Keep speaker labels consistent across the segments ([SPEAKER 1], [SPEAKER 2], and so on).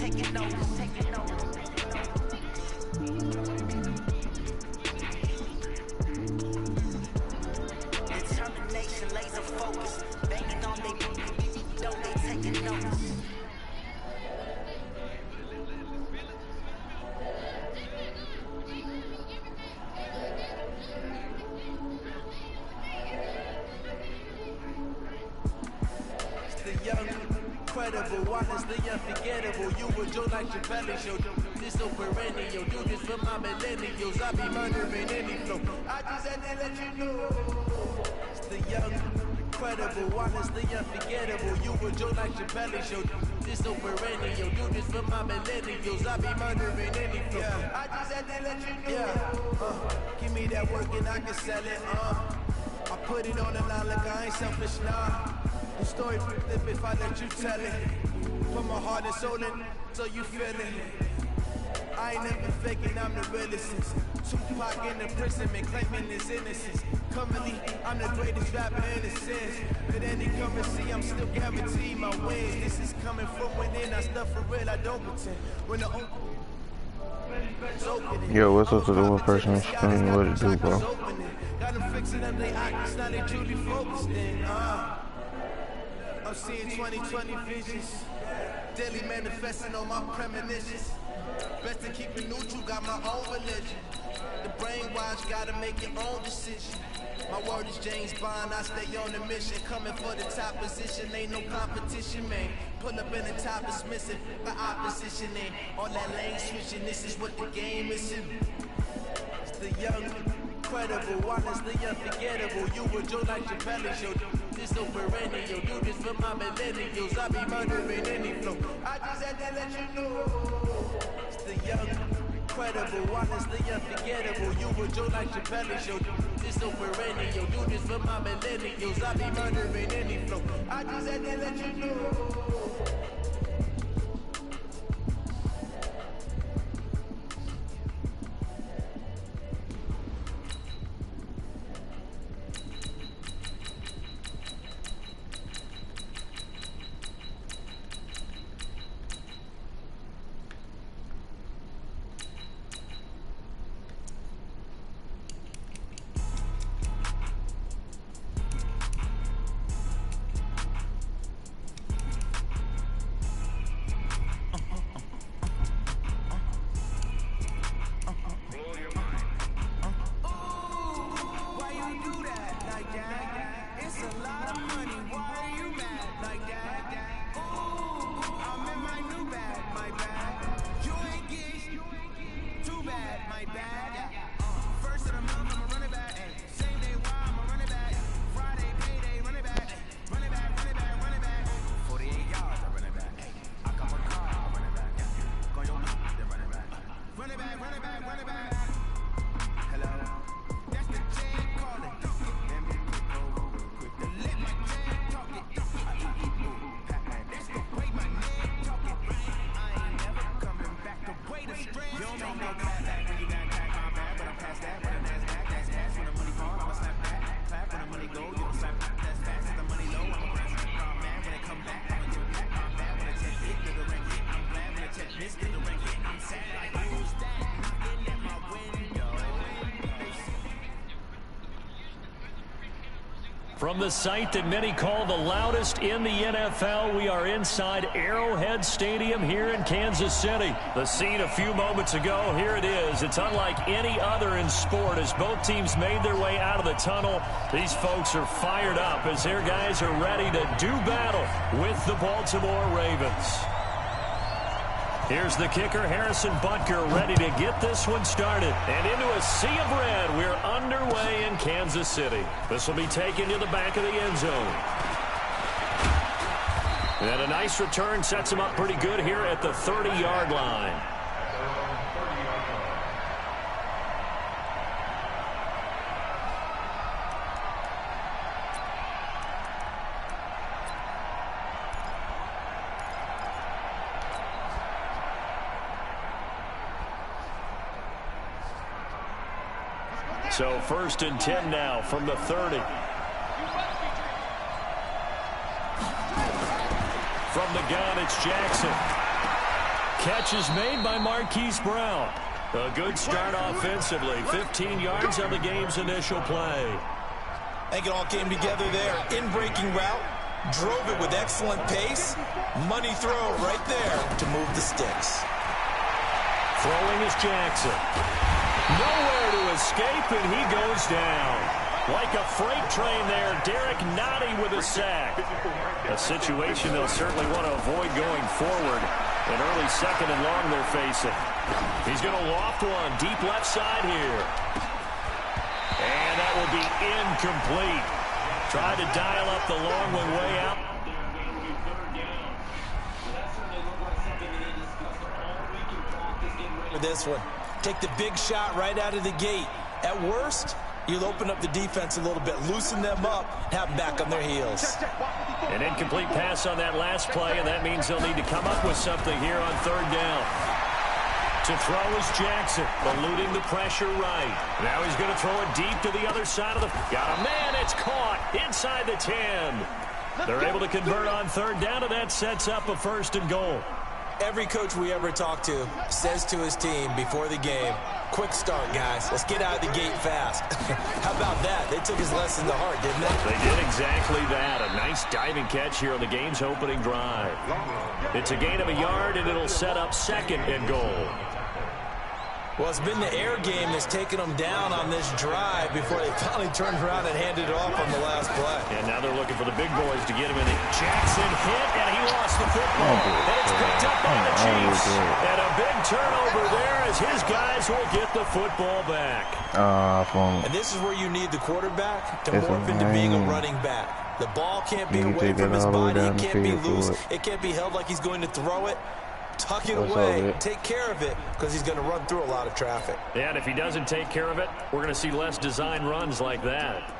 [SPEAKER 1] taking notice. Determination, laser focus, banging on they don't they taking notice. Incredible, honestly unforgettable. You were Joe like your belly show. This so perennial, do this for my millennials. I be murdering any flow. I just had to let you know. It's the young, incredible, honestly unforgettable. You were Joe like your belly show. This so perennial, do this for my millennials. I be murdering any flow. I just had to let you know. Give me that work and I can sell it. I put it on the line like I ain't selfish, nah. The story flip if I let you tell it. Put my heart and soul in so you feel it. I ain't never faking, I'm the realest. Tupac in the prison and claiming his innocence. Currently, I'm the greatest rapper in a sense. But any currency, I'm still guaranteed my wins. This is coming from within, I stuff for real, I don't pretend. When the
[SPEAKER 2] Yo, what's up to the one person showing you what to do, bro?
[SPEAKER 1] Got them fixing up their eyes, now they truly focused in. I'm seeing 2020 visions, daily manifesting on my premonitions. Best to keep it neutral, got my own religion. The brainwash, gotta make your own decision. My word is James Bond, I stay on the mission. Coming for the top position, ain't no competition, man. Pull up in the top is missing, the opposition ain't. All that lane switching, this is what the game is in. It's the young, incredible, honestly unforgettable. You were Joe like your belly show. This so perennial, do this for my millennials. I be murdering any flow. I just had to let you know. It's the young, incredible, honestly unforgettable. You were Joe like your belly show. This so perennial, do this for my millennials. I be murdering any flow. I just had to let you know.
[SPEAKER 3] From the site that many call the loudest in the NFL, we are inside Arrowhead Stadium here in Kansas City. The scene a few moments ago, here it is. It's unlike any other in sport as both teams made their way out of the tunnel. These folks are fired up as their guys are ready to do battle with the Baltimore Ravens. Here's the kicker, Harrison Butker, ready to get this one started. And into a sea of red, we're underway in Kansas City. This will be taken to the back of the end zone. And a nice return sets him up pretty good here at the 30-yard line. So 1st and 10 now from the 30. From the gun, it's Jackson. catch is made by Marquise Brown. A good start offensively. 15 yards on the game's initial play.
[SPEAKER 4] I think it all came together there. In-breaking route. Drove it with excellent pace. Money throw right there to move the sticks.
[SPEAKER 3] Throwing is Jackson. Nowhere to escape, and he goes down. Like a freight train there, Derek Nottie with a sack. A situation they'll certainly want to avoid going forward. An early second and long they're facing. He's going to loft one deep left side here. And that will be incomplete. Tried to dial up the long one way out.
[SPEAKER 4] For this one, take the big shot right out of the gate. At worst, you'll open up the defense a little bit, loosen them up, have them back on their heels.
[SPEAKER 3] An incomplete pass on that last play, and that means they'll need to come up with something here on third down. To throw is Jackson, eluding the pressure right. Now he's going to throw it deep to the other side of the... Got a man, it's caught inside the 10. They're able to convert on third down, and that sets up a 1st and goal.
[SPEAKER 4] Every coach we ever talk to says to his team before the game, quick start, guys. Let's get out of the gate fast. How about that? They took his lesson to heart, didn't they?
[SPEAKER 3] They did exactly that. A nice diving catch here on the game's opening drive. It's a gain of a yard, and it'll set up 2nd and goal.
[SPEAKER 4] Well, it's been the air game that's taken them down on this drive before they finally turned around and handed it off on the last play.
[SPEAKER 3] And now they're looking for the big boys to get him in. Jackson hit, and he lost the football. And it's picked up by the Chiefs. And a big turnover there as his guys will get the football back.
[SPEAKER 4] And this is where you need the quarterback to morph into being a running back. The ball can't be away from his body. It can't be loose. It can't be held like he's going to throw it. Tuck it away, take care of it, because he's going to run through a lot of traffic.
[SPEAKER 3] Yeah, and if he doesn't take care of it, we're going to see less design runs like that.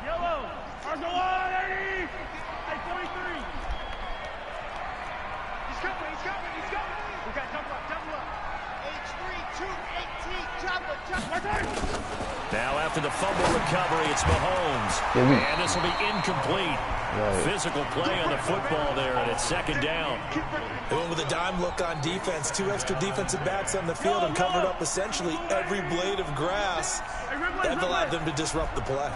[SPEAKER 5] Yellow, Argola, 80, 43. He's coming. We got double up. H3, 2, 18, chop.
[SPEAKER 3] Now after the fumble recovery, it's Mahomes. And this will be incomplete. Right. Physical play on the football there, and it's 2nd down.
[SPEAKER 4] They went with a dime look on defense. 2 extra defensive backs on the field and covered up essentially every blade of grass. That allowed them to disrupt the play.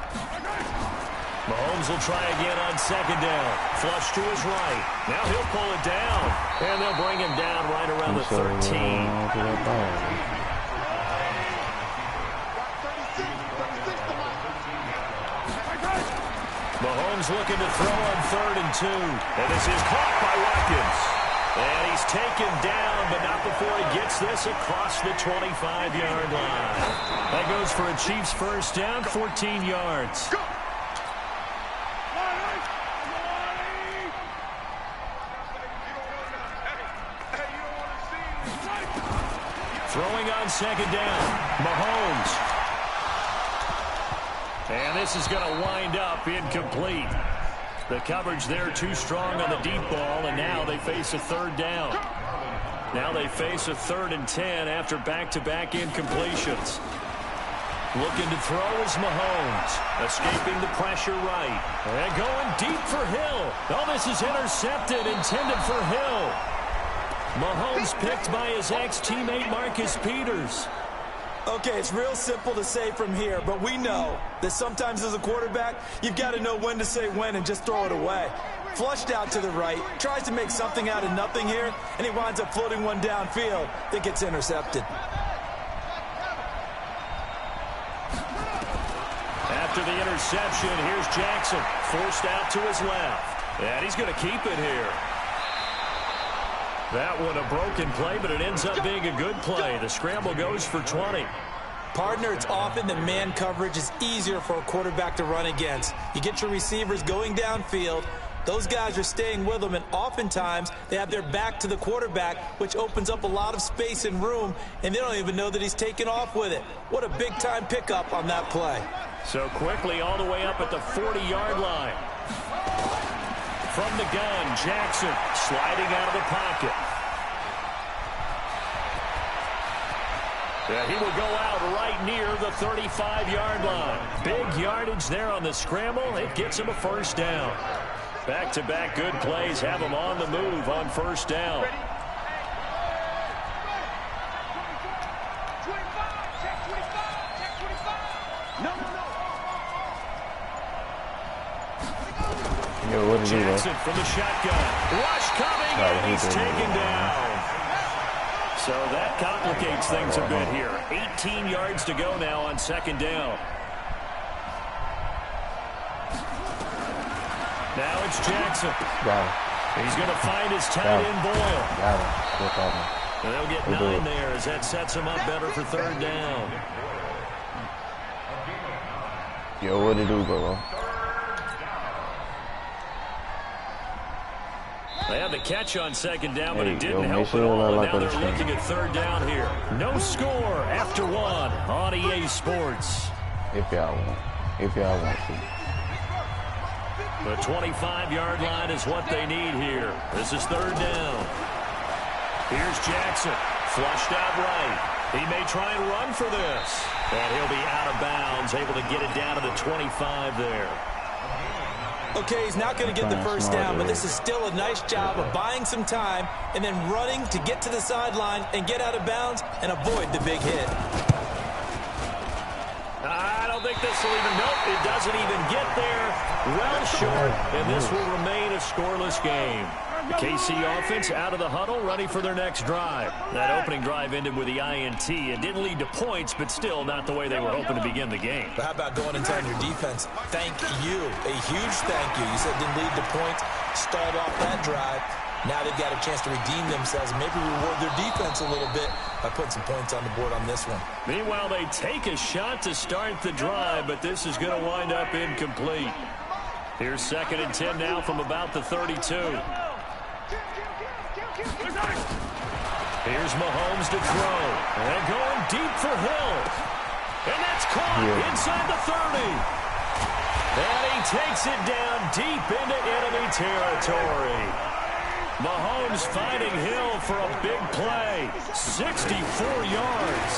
[SPEAKER 3] Mahomes will try again on 2nd down. Flush to his right. Now he'll pull it down. And they'll bring him down right around the 13. Mahomes looking to throw on 3rd and 2. And this is caught by Watkins. And he's taken down, but not before he gets this across the 25-yard line. That goes for a Chiefs 1st down, 14 yards. Throwing on 2nd down, Mahomes. And this is going to wind up incomplete. The coverage there too strong on the deep ball, and now they face a 3rd down. Now they face a 3rd and 10 after back-to-back incompletions. Looking to throw is Mahomes. Escaping the pressure right. And going deep for Hill. Oh, this is intercepted, intended for Hill. Mahomes picked by his ex-teammate Marcus Peters.
[SPEAKER 4] Okay, it's real simple to say from here, but we know that sometimes as a quarterback, you've got to know when to say when and just throw it away. Flushed out to the right, tries to make something out of nothing here, and he winds up floating one downfield that gets intercepted.
[SPEAKER 3] After the interception, here's Jackson, forced out to his left. And he's going to keep it here. That one a broken play, but it ends up being a good play. The scramble goes for 20.
[SPEAKER 4] Partner, it's often the man coverage is easier for a quarterback to run against. You get your receivers going downfield. Those guys are staying with them, and oftentimes they have their back to the quarterback, which opens up a lot of space and room, and they don't even know that he's taken off with it. What a big-time pickup on that play.
[SPEAKER 3] So quickly all the way up at the 40-yard line. From the gun, Jackson sliding out of the pocket. Yeah, he will go out right near the 35-yard line. Big yardage there on the scramble. It gets him a 1st down. Back-to-back good plays have him on the move on 1st down.
[SPEAKER 2] Yo, what did he do,
[SPEAKER 3] Jackson from the shotgun. Rush coming, and he's taken down. So that complicates things a bit here. 18 yards to go now on second down. Now it's Jackson.
[SPEAKER 2] Got him.
[SPEAKER 3] He's going to find his tight end Boyle.
[SPEAKER 2] Got him. Good problem.
[SPEAKER 3] And they'll get 9 there as that sets him up better for third down.
[SPEAKER 2] Yo, what did he do, bro?
[SPEAKER 3] They had the catch on second down, but
[SPEAKER 2] Hey,
[SPEAKER 3] it didn't
[SPEAKER 2] yo,
[SPEAKER 3] help
[SPEAKER 2] make
[SPEAKER 3] at
[SPEAKER 2] sure
[SPEAKER 3] all.
[SPEAKER 2] like
[SPEAKER 3] Now
[SPEAKER 2] what
[SPEAKER 3] they're
[SPEAKER 2] it's
[SPEAKER 3] looking at third down here. No score after 1 on EA Sports.
[SPEAKER 2] If y'all want. If y'all want to.
[SPEAKER 3] The 25-yard line is what they need here. This is third down. Here's Jackson. Flushed out right. He may try and run for this. And he'll be out of bounds, able to get it down to the 25 there.
[SPEAKER 4] Okay, he's not going to get the first down, but this is still a nice job of buying some time and then running to get to the sideline and get out of bounds and avoid the big hit.
[SPEAKER 3] I don't think this will even, nope, it doesn't even get there. Well short, and this will remain a scoreless game. The KC offense out of the huddle, ready for their next drive. That opening drive ended with the INT. It didn't lead to points, but still not the way they were hoping to begin the game.
[SPEAKER 4] But how about going and telling your defense, thank you, a huge thank you. You said it didn't lead to points, stalled off that drive. Now they've got a chance to redeem themselves and maybe reward their defense a little bit by putting some points on the board on this one.
[SPEAKER 3] Meanwhile, they take a shot to start the drive, but this is going to wind up incomplete. Here's 2nd and 10 now from about the 32. Here's Mahomes to throw. And going deep for Hill. And that's caught inside the 30. And he takes it down deep into enemy territory. Mahomes finding Hill for a big play. 64 yards.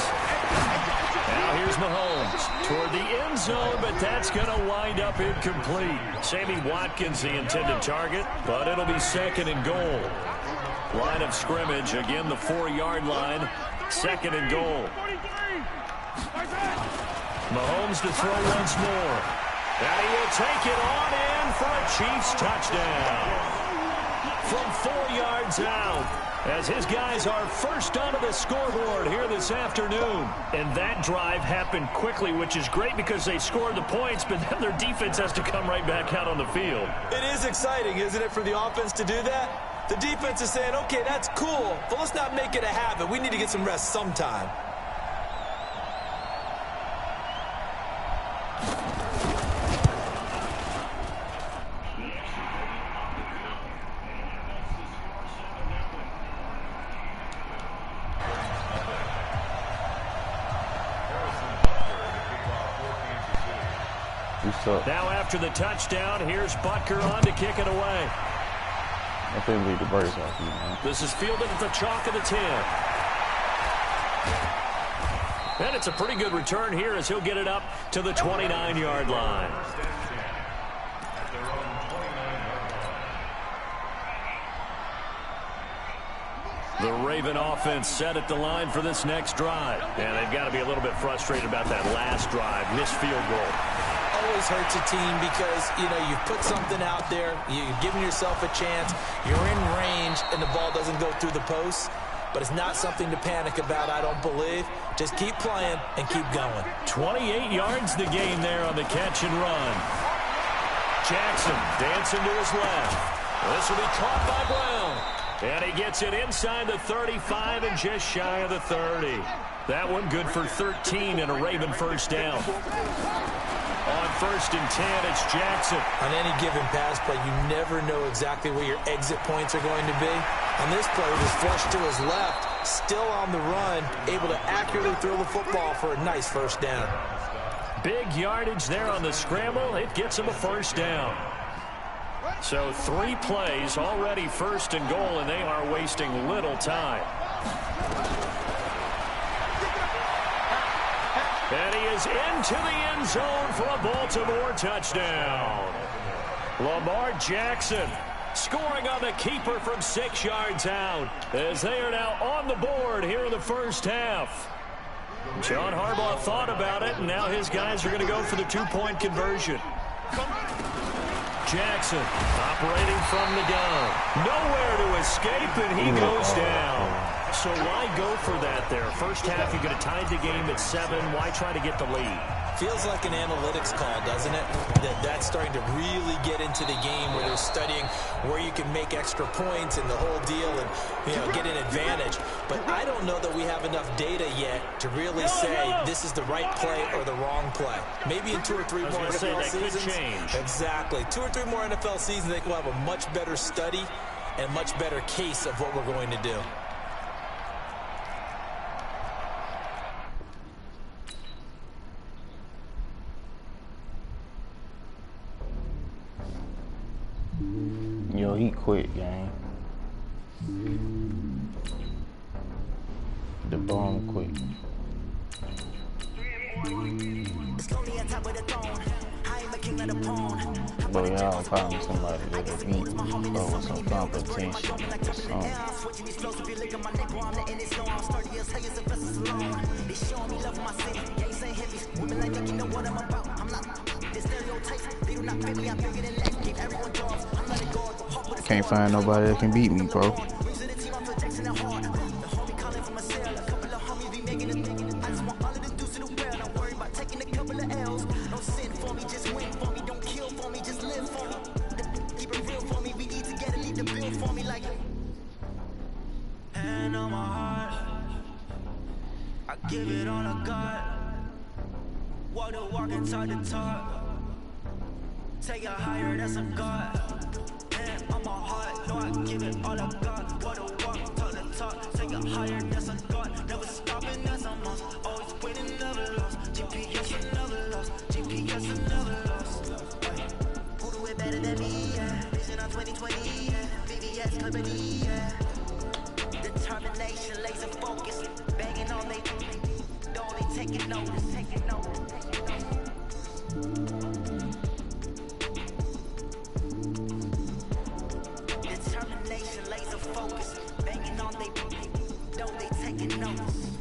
[SPEAKER 3] Now here's Mahomes toward the end zone, but that's going to wind up incomplete. Sammy Watkins the intended target, but it'll be 2nd and goal. Line of scrimmage, again the 4-yard line, 2nd and goal. Mahomes to throw once more. And he will take it on in for a Chiefs touchdown. From 4 yards out, as his guys are first onto the scoreboard here this afternoon. And that drive happened quickly, which is great because they scored the points, but then their defense has to come right back out on the field.
[SPEAKER 4] It is exciting, isn't it, for the offense to do that? The defense is saying, okay, that's cool, but let's not make it a habit. We need to get some rest sometime.
[SPEAKER 3] Now after the touchdown, here's Butker on to kick it away.
[SPEAKER 2] I think lead the brakes off you, man.
[SPEAKER 3] This is fielded at the chalk of the 10. And it's a pretty good return here as he'll get it up to the 29-yard line. The Raven offense set at the line for this next drive. And they've got to be a little bit frustrated about that last drive, missed field goal.
[SPEAKER 4] Always hurts a team because, you know, you've put something out there, you've given yourself a chance, you're in range, and the ball doesn't go through the post. But it's not something to panic about, I don't believe. Just keep playing and keep going.
[SPEAKER 3] 28 yards the gain there on the catch and run. Jackson dancing to his left. This will be caught by Brown. And he gets it inside the 35 and just shy of the 30. That one good for 13 and a Raven first down. On 1st and 10, it's Jackson.
[SPEAKER 4] On any given pass play, you never know exactly where your exit points are going to be. On this play, it was flushed to his left, still on the run, able to accurately throw the football for a nice first down.
[SPEAKER 3] Big yardage there on the scramble. It gets him a first down. So 3 plays, already 1st and goal, and they are wasting little time. And he is into the end zone for a Baltimore touchdown. Lamar Jackson scoring on the keeper from 6 yards out as they are now on the board here in the first half. John Harbaugh thought about it, and now his guys are going to go for the 2-point conversion. Jackson operating from the gun. Nowhere to escape, and he goes down. So why go for that there? First half, you could have tied the game at 7. Why try to get the lead?
[SPEAKER 4] Feels like an analytics call, doesn't it? That's starting to really get into the game where they're studying where you can make extra points and the whole deal and, get an advantage. But I don't know that we have enough data yet to really say this is the right play or the wrong play. Maybe in 2 or 3 more NFL seasons.
[SPEAKER 3] Could change.
[SPEAKER 4] Exactly. 2 or 3 more NFL seasons, I think we'll have a much better study and much better case of what we're going to do.
[SPEAKER 2] Yo, he quit, gang. The bomb quit. But y'all find somebody that'll beat me with some competition or something. Can't find nobody that can beat me, bro.
[SPEAKER 1] Hand on my heart, I give it all I got. Walk the walk and talk the talk. Take it higher, that's a God. Hand on my heart, no, I give it all I got. Walk the walk, talk the talk. Take it higher, that's a God. Never stopping, that's a must. Always winning, never lost. GPS, you never lost. GPS, you never lost. Who do it better than me? Yeah. Vision on 2020. Yeah. VVS company. Yeah. Determination, laser focus, banging on they don't they taking notice, taking notice. Determination, laser focus, banging on they don't they taking notice.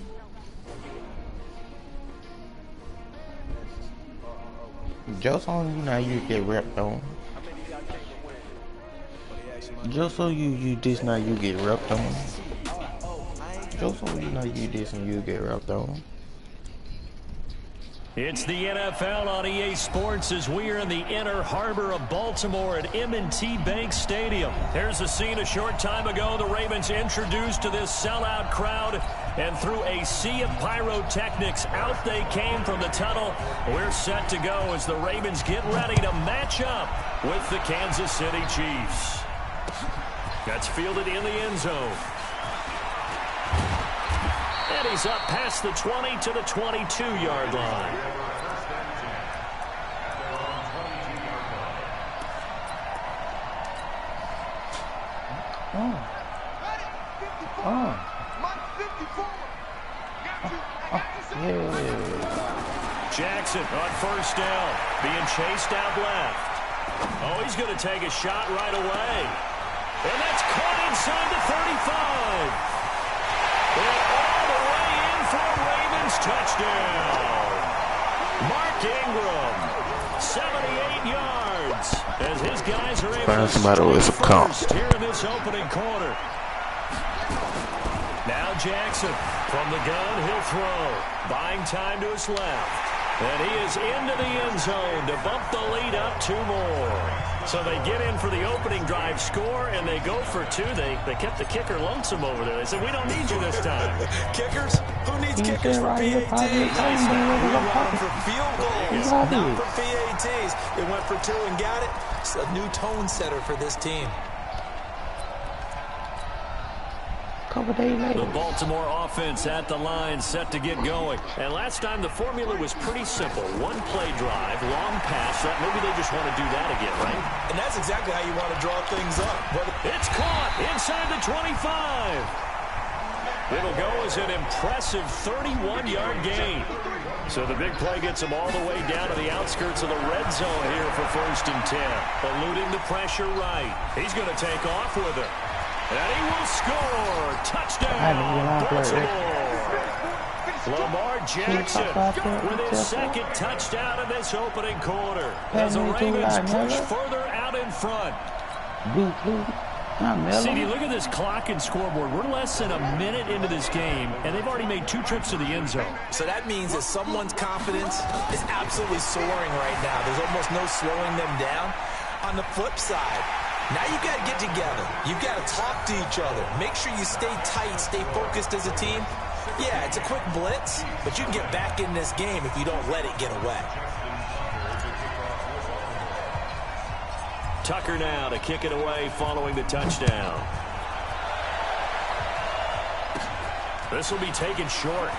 [SPEAKER 2] Just on you now, you get repped on. Just so you this now, you get repped on. Just so you know you this and you get repped on.
[SPEAKER 3] It's the NFL on EA Sports as we are in the inner harbor of Baltimore at M&T Bank Stadium. There's a scene a short time ago. The Ravens introduced to this sellout crowd, and through a sea of pyrotechnics, out they came from the tunnel. We're set to go as the Ravens get ready to match up with the Kansas City Chiefs. That's fielded in the end zone. And he's up past the 20 to the 22-yard line. Jackson on first down, being chased out left. Oh, he's going to take a shot right away. And that's caught inside the 35. And all the way in for a Ravens touchdown. Mark Ingram, 78 yards, as his guys are able to strike first here in this opening quarter. Now Jackson from the gun, he'll throw. Buying time to his left. And he is into the end zone to bump the lead up 2 more. So they get in for the opening drive score, and they go for 2. They kept the kicker lonesome over there. They said, we don't need you this time.
[SPEAKER 4] Kickers? Who needs kickers for PATs? We want them for field goals, not for PATs. They went for 2 and got it. It's a new tone setter for this team.
[SPEAKER 3] The Baltimore offense at the line, set to get going. And last time the formula was pretty simple. 1-play drive, long pass. Maybe they just want to do that again, right?
[SPEAKER 4] And that's exactly how you want to draw things up.
[SPEAKER 3] It's caught inside the 25. It'll go as an impressive 31-yard gain. So the big play gets him all the way down to the outskirts of the red zone here for 1st and 10. Eluding the pressure right. He's going to take off with it. And he will score. Touchdown, Baltimore. Lamar Jackson with his second touchdown in this opening quarter as the Ravens push further out in front. CD, look at this clock and scoreboard. We're less than a minute into this game, and they've already made 2 trips to the end zone.
[SPEAKER 4] So that means that someone's confidence is absolutely soaring right now. There's almost no slowing them down. On the flip side, now you got to get together. You got to talk to each other. Make sure you stay tight, stay focused as a team. Yeah, it's a quick blitz, but you can get back in this game if you don't let it get away.
[SPEAKER 3] Tucker now to kick it away following the touchdown. This will be taken short.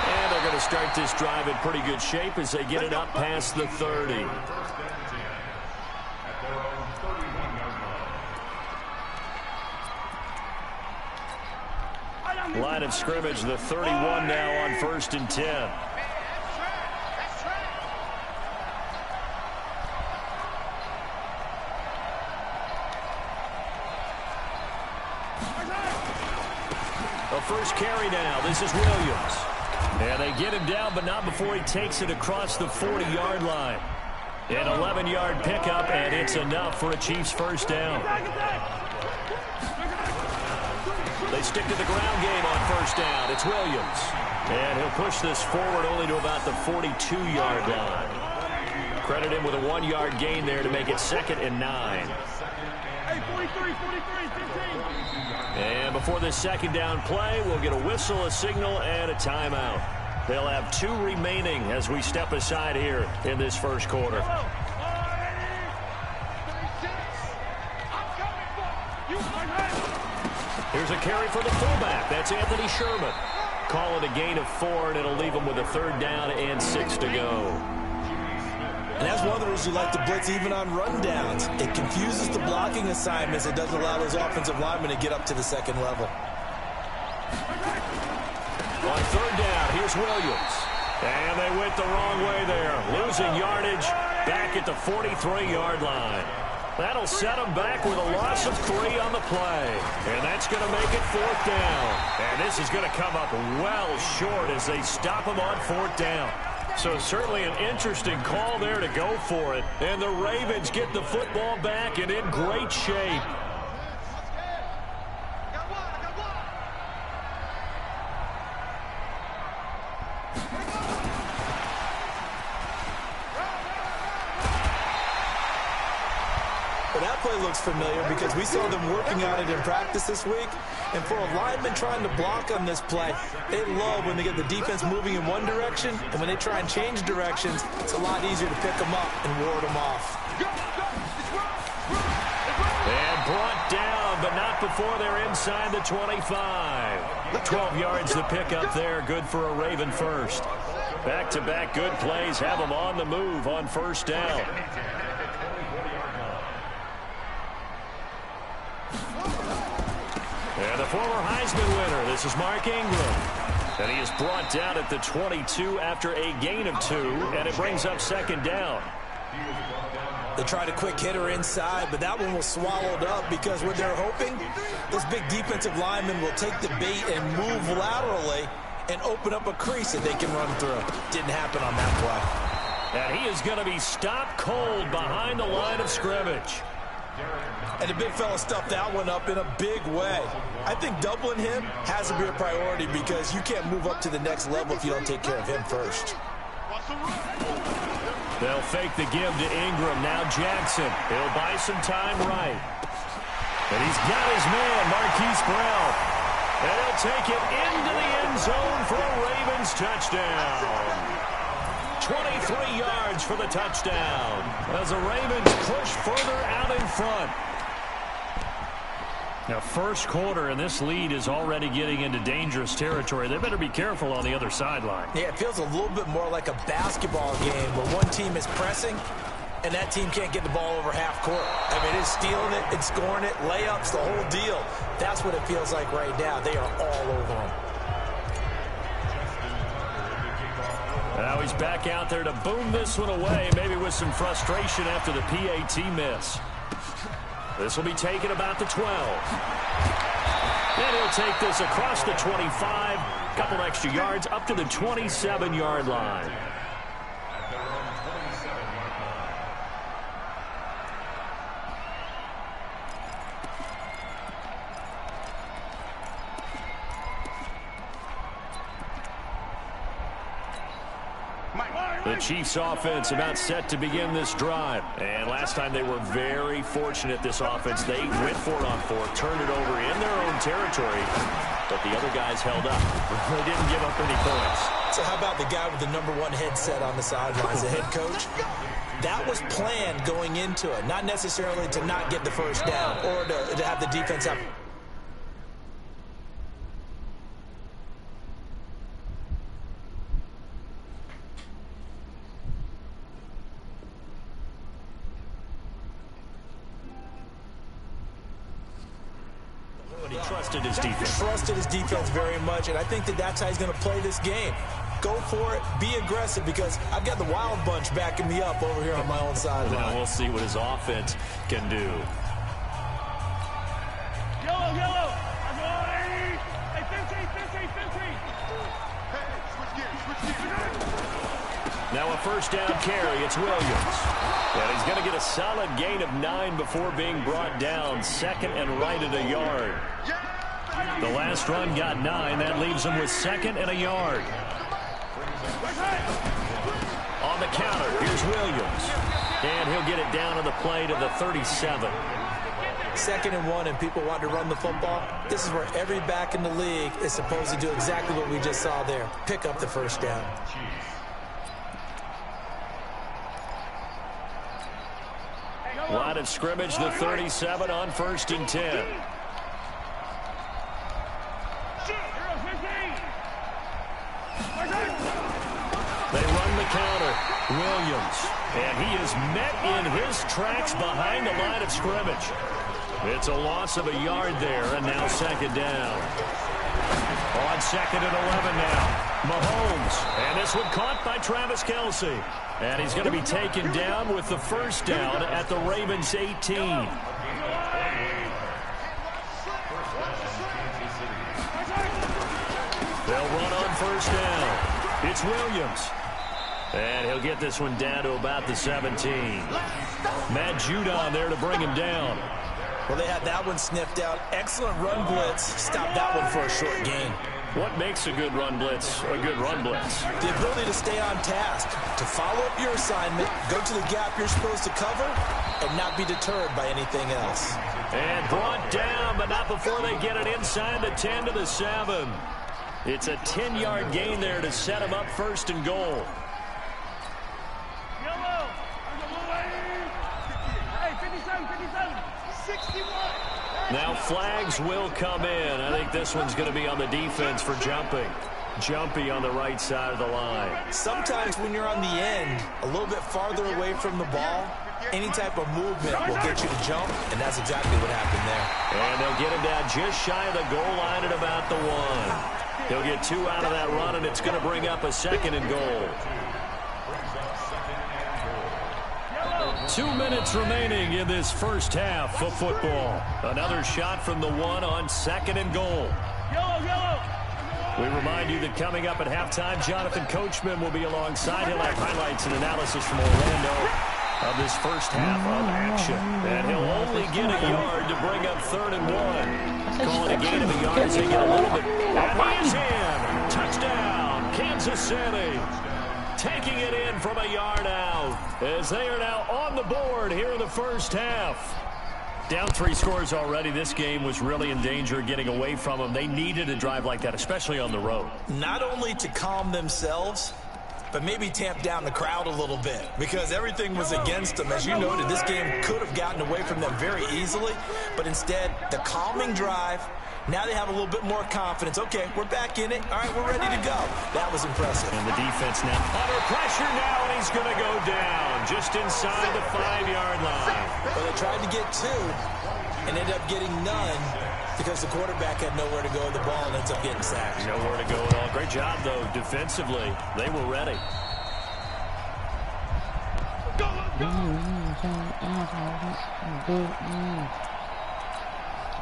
[SPEAKER 3] And they're going to start this drive in pretty good shape as they get it up past the 30. Line of scrimmage, the 31 now on 1st and 10. The first carry now. This is Williams. And they get him down, but not before he takes it across the 40-yard line. An 11-yard pickup, and it's enough for a Chiefs first down. They stick to the ground game on first down. It's Williams. And he'll push this forward only to about the 42-yard line. Credit him with a 1-yard gain there to make it 2nd and 9.
[SPEAKER 5] Hey, 43, 15.
[SPEAKER 3] And before this second down play, we'll get a whistle, a signal, and a timeout. They'll have 2 remaining as we step aside here in this first quarter. Here's a carry for the fullback. That's Anthony Sherman. Call it a gain of 4, and it'll leave him with a 3rd down and 6 to go.
[SPEAKER 4] And that's one of the reasons you like to blitz even on rundowns. It confuses the blocking assignments. It doesn't allow those offensive linemen to get up to the second level.
[SPEAKER 3] On 3rd down, here's Williams. And they went the wrong way there. Losing yardage back at the 43-yard line. That'll set them back with a loss of 3 on the play. And that's going to make it 4th down. And this is going to come up well short as they stop him on 4th down. So certainly an interesting call there to go for it. And the Ravens get the football back and in great shape.
[SPEAKER 4] Well, that play looks familiar because we saw them working on it in practice this week. And for a lineman trying to block on this play, they love when they get the defense moving in one direction. And when they try and change directions, it's a lot easier to pick them up and ward them off.
[SPEAKER 3] And brought down, but not before they're inside the 25. 12 yards to pick up there. Good for a Raven first. Back-to-back good plays have them on the move on 1st down. And the former Heisman winner, this is Mark Ingram. And he is brought down at the 22 after a gain of 2, and it brings up 2nd down.
[SPEAKER 4] They tried a quick hitter inside, but that one was swallowed up because what they're hoping, this big defensive lineman will take the bait and move laterally and open up a crease that they can run through. Didn't happen on that play.
[SPEAKER 3] And he is going to be stopped cold behind the line of scrimmage.
[SPEAKER 4] And the big fella stuffed that one up in a big way. I think doubling him has to be a priority because you can't move up to the next level if you don't take care of him first.
[SPEAKER 3] They'll fake the give to Ingram. Now Jackson. He'll buy some time right. And he's got his man, Marquise Brown. And he'll take it into the end zone for a Ravens touchdown. 23 yards for the touchdown as the Ravens push further out in front. Now, first quarter, and this lead is already getting into dangerous territory. They better be careful on the other sideline.
[SPEAKER 4] Yeah, it feels a little bit more like a basketball game where one team is pressing and that team can't get the ball over half court. I mean, it's stealing it, it's scoring it, layups, the whole deal. That's what it feels like right now. They are all over them.
[SPEAKER 3] Now he's back out there to boom this one away, maybe with some frustration after the PAT miss. This will be taken about the 12. And he'll take this across the 25, a couple extra yards up to the 27-yard line. The Chiefs offense about set to begin this drive. And last time they were very fortunate, this offense. They went for it on fourth, turned it over in their own territory, but the other guys held up. They didn't give up any points.
[SPEAKER 4] So how about the guy with the #1 headset on the sidelines, the head coach? That was planned going into it, not necessarily to not get the first down or to have the defense up.
[SPEAKER 3] He trusted his defense.
[SPEAKER 4] Trusted his defense very much, and I think that's how he's going to play this game. Go for it, be aggressive, because I've got the wild bunch backing me up over here on my own sideline.
[SPEAKER 3] Now we'll see what his offense can do.
[SPEAKER 5] Yellow, yellow. Hey, 15. Switch gears.
[SPEAKER 3] Now a first down carry. It's Williams. And he's going to get a solid gain of 9 before being brought down. Second and right at a yard. The last run got 9. That leaves him with second and a yard. On the counter, here's Williams. And he'll get it down on the play to the 37.
[SPEAKER 4] Second and 1, and people want to run the football. This is where every back in the league is supposed to do exactly what we just saw there. Pick up the first down.
[SPEAKER 3] Line of scrimmage, the 37 on 1st and 10. They run the counter. Williams. And he is met in his tracks behind the line of scrimmage. It's a loss of a yard there, and now second down. On second and 11 now. Mahomes. And this one caught by Travis Kelce. And he's going to be taken down with the first down at the Ravens 18. They'll run on first down. It's Williams. And he'll get this one down to about the 17. Matt Judon there to bring him down.
[SPEAKER 4] Well, they had that one sniffed out. Excellent run blitz. Stopped that one for a short gain.
[SPEAKER 3] What makes a good run blitz a good run blitz?
[SPEAKER 4] The ability to stay on task, to follow up your assignment, go to the gap you're supposed to cover, and not be deterred by anything else.
[SPEAKER 3] And brought down, but not before they get it inside the 10 to the 7. It's a 10-yard gain there to set him up first and goal.
[SPEAKER 5] Yellow. Hey, 57. 61.
[SPEAKER 3] Now flags will come in. I think this one's going to be on the defense for jumping. Jumpy on the right side of the line.
[SPEAKER 4] Sometimes when you're on the end, a little bit farther away from the ball, any type of movement will get you to jump, and that's exactly what happened there.
[SPEAKER 3] And they'll get him down just shy of the goal line at about the 1. He'll get 2 out of that run, and it's going to bring up a second and goal. 2 minutes remaining in this first half of football. Another shot from the 1 on second and goal. We remind you that coming up at halftime, Jonathan Coachman will be alongside. He'll have highlights and analysis from Orlando of this first half of action. And he'll only get a yard to bring up 3rd and 1. Calling a gain of a yard as they get a little bit. And he's in. Touchdown, Kansas City. Taking it in from a yard out as they are now on the board here in the first half. Down 3 scores already. This game was really in danger of getting away from them. They needed a drive like that, especially on the road.
[SPEAKER 4] Not only to calm themselves, but maybe tamp down the crowd a little bit, because everything was against them. As you noted, this game could have gotten away from them very easily, but instead, the calming drive. Now they have a little bit more confidence. Okay, we're back in it. All right, we're ready to go. That was impressive.
[SPEAKER 3] And the defense now under pressure now, and he's going to go down just inside the 5-yard line.
[SPEAKER 4] Well, they tried to get 2 and ended up getting none because the quarterback had nowhere to go with the ball and ends up getting sacked.
[SPEAKER 3] Nowhere to go at all. Great job, though, defensively. They were ready.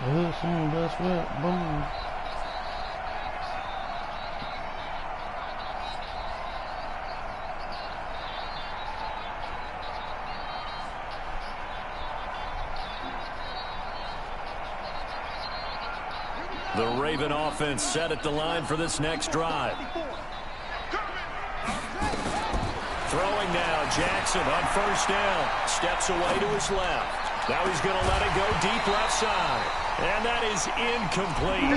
[SPEAKER 2] Good soon, best rep. Boom.
[SPEAKER 3] The Raven offense set at the line for this next drive. Throwing now, Jackson on first down. Steps away to his left. Now he's going to let it go deep left side. And that is incomplete.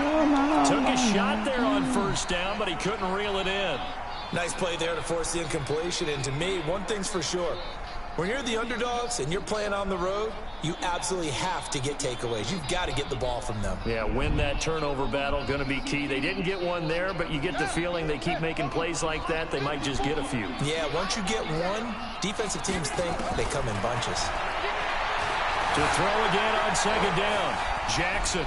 [SPEAKER 3] Took a shot there on first down, but he couldn't reel it in.
[SPEAKER 4] Nice play there to force the incompletion. And to me, one thing's for sure. When you're the underdogs and you're playing on the road, you absolutely have to get takeaways. You've got to get the ball from them.
[SPEAKER 3] Yeah, win that turnover battle, going to be key. They didn't get one there, but you get the feeling they keep making plays like that, they might just get a few.
[SPEAKER 4] Yeah, once you get one, defensive teams think they come in bunches.
[SPEAKER 3] To throw again on second down, Jackson.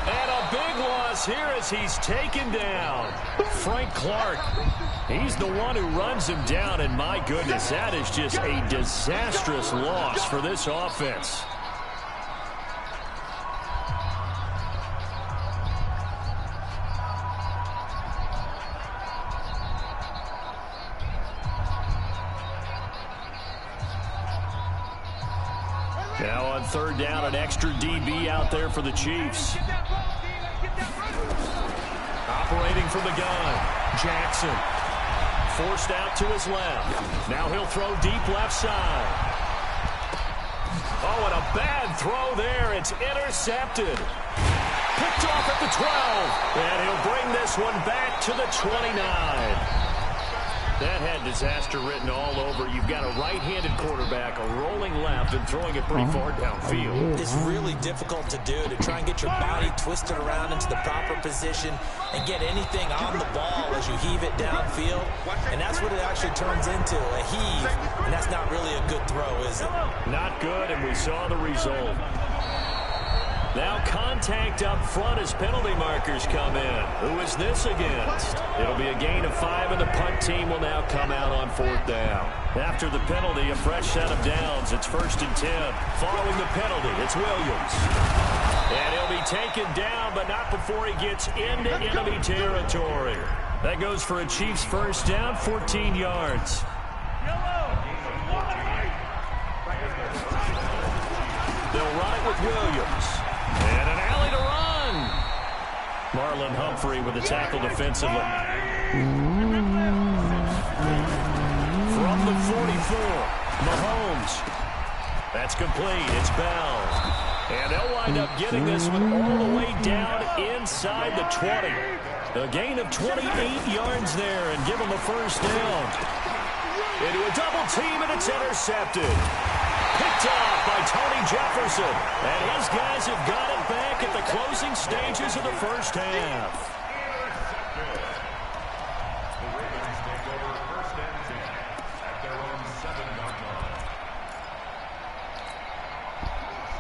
[SPEAKER 3] And a big loss here as he's taken down. Frank Clark. He's the one who runs him down, and my goodness, that is just a disastrous loss for this offense. Now on third down, an extra DB out there for the Chiefs. Operating from the gun, Jackson. Forced out to his left. Now he'll throw deep left side. Oh, and a bad throw there. It's intercepted. Picked off at the 12. And he'll bring this one back to the 29. That had disaster written all over. You've got a right-handed quarterback, a rolling left, and throwing it pretty far downfield.
[SPEAKER 4] It's really difficult to do, to try and get your body twisted around into the proper position and get anything on the ball as you heave it downfield. And that's what it actually turns into, a heave. And that's not really a good throw, is it?
[SPEAKER 3] Not good, and we saw the result. Now contact up front as penalty markers come in. Who is this against? It'll be a gain of 5, and the punt team will now come out on fourth down. After the penalty, a fresh set of downs. It's 1st and 10. Following the penalty, it's Williams. And he'll be taken down, but not before he gets into enemy territory. That goes for a Chiefs first down, 14 yards. They'll run it with Williams. And an alley to run. Marlon Humphrey with the tackle defensively. From the 44, Mahomes. That's complete. It's Bell. And they'll wind up getting this one all the way down inside the 20. A gain of 28 yards there and give them a first down. Into a double team, and it's intercepted. Picked off by Tony Jefferson. And his guys have got it back at the closing stages of the first half.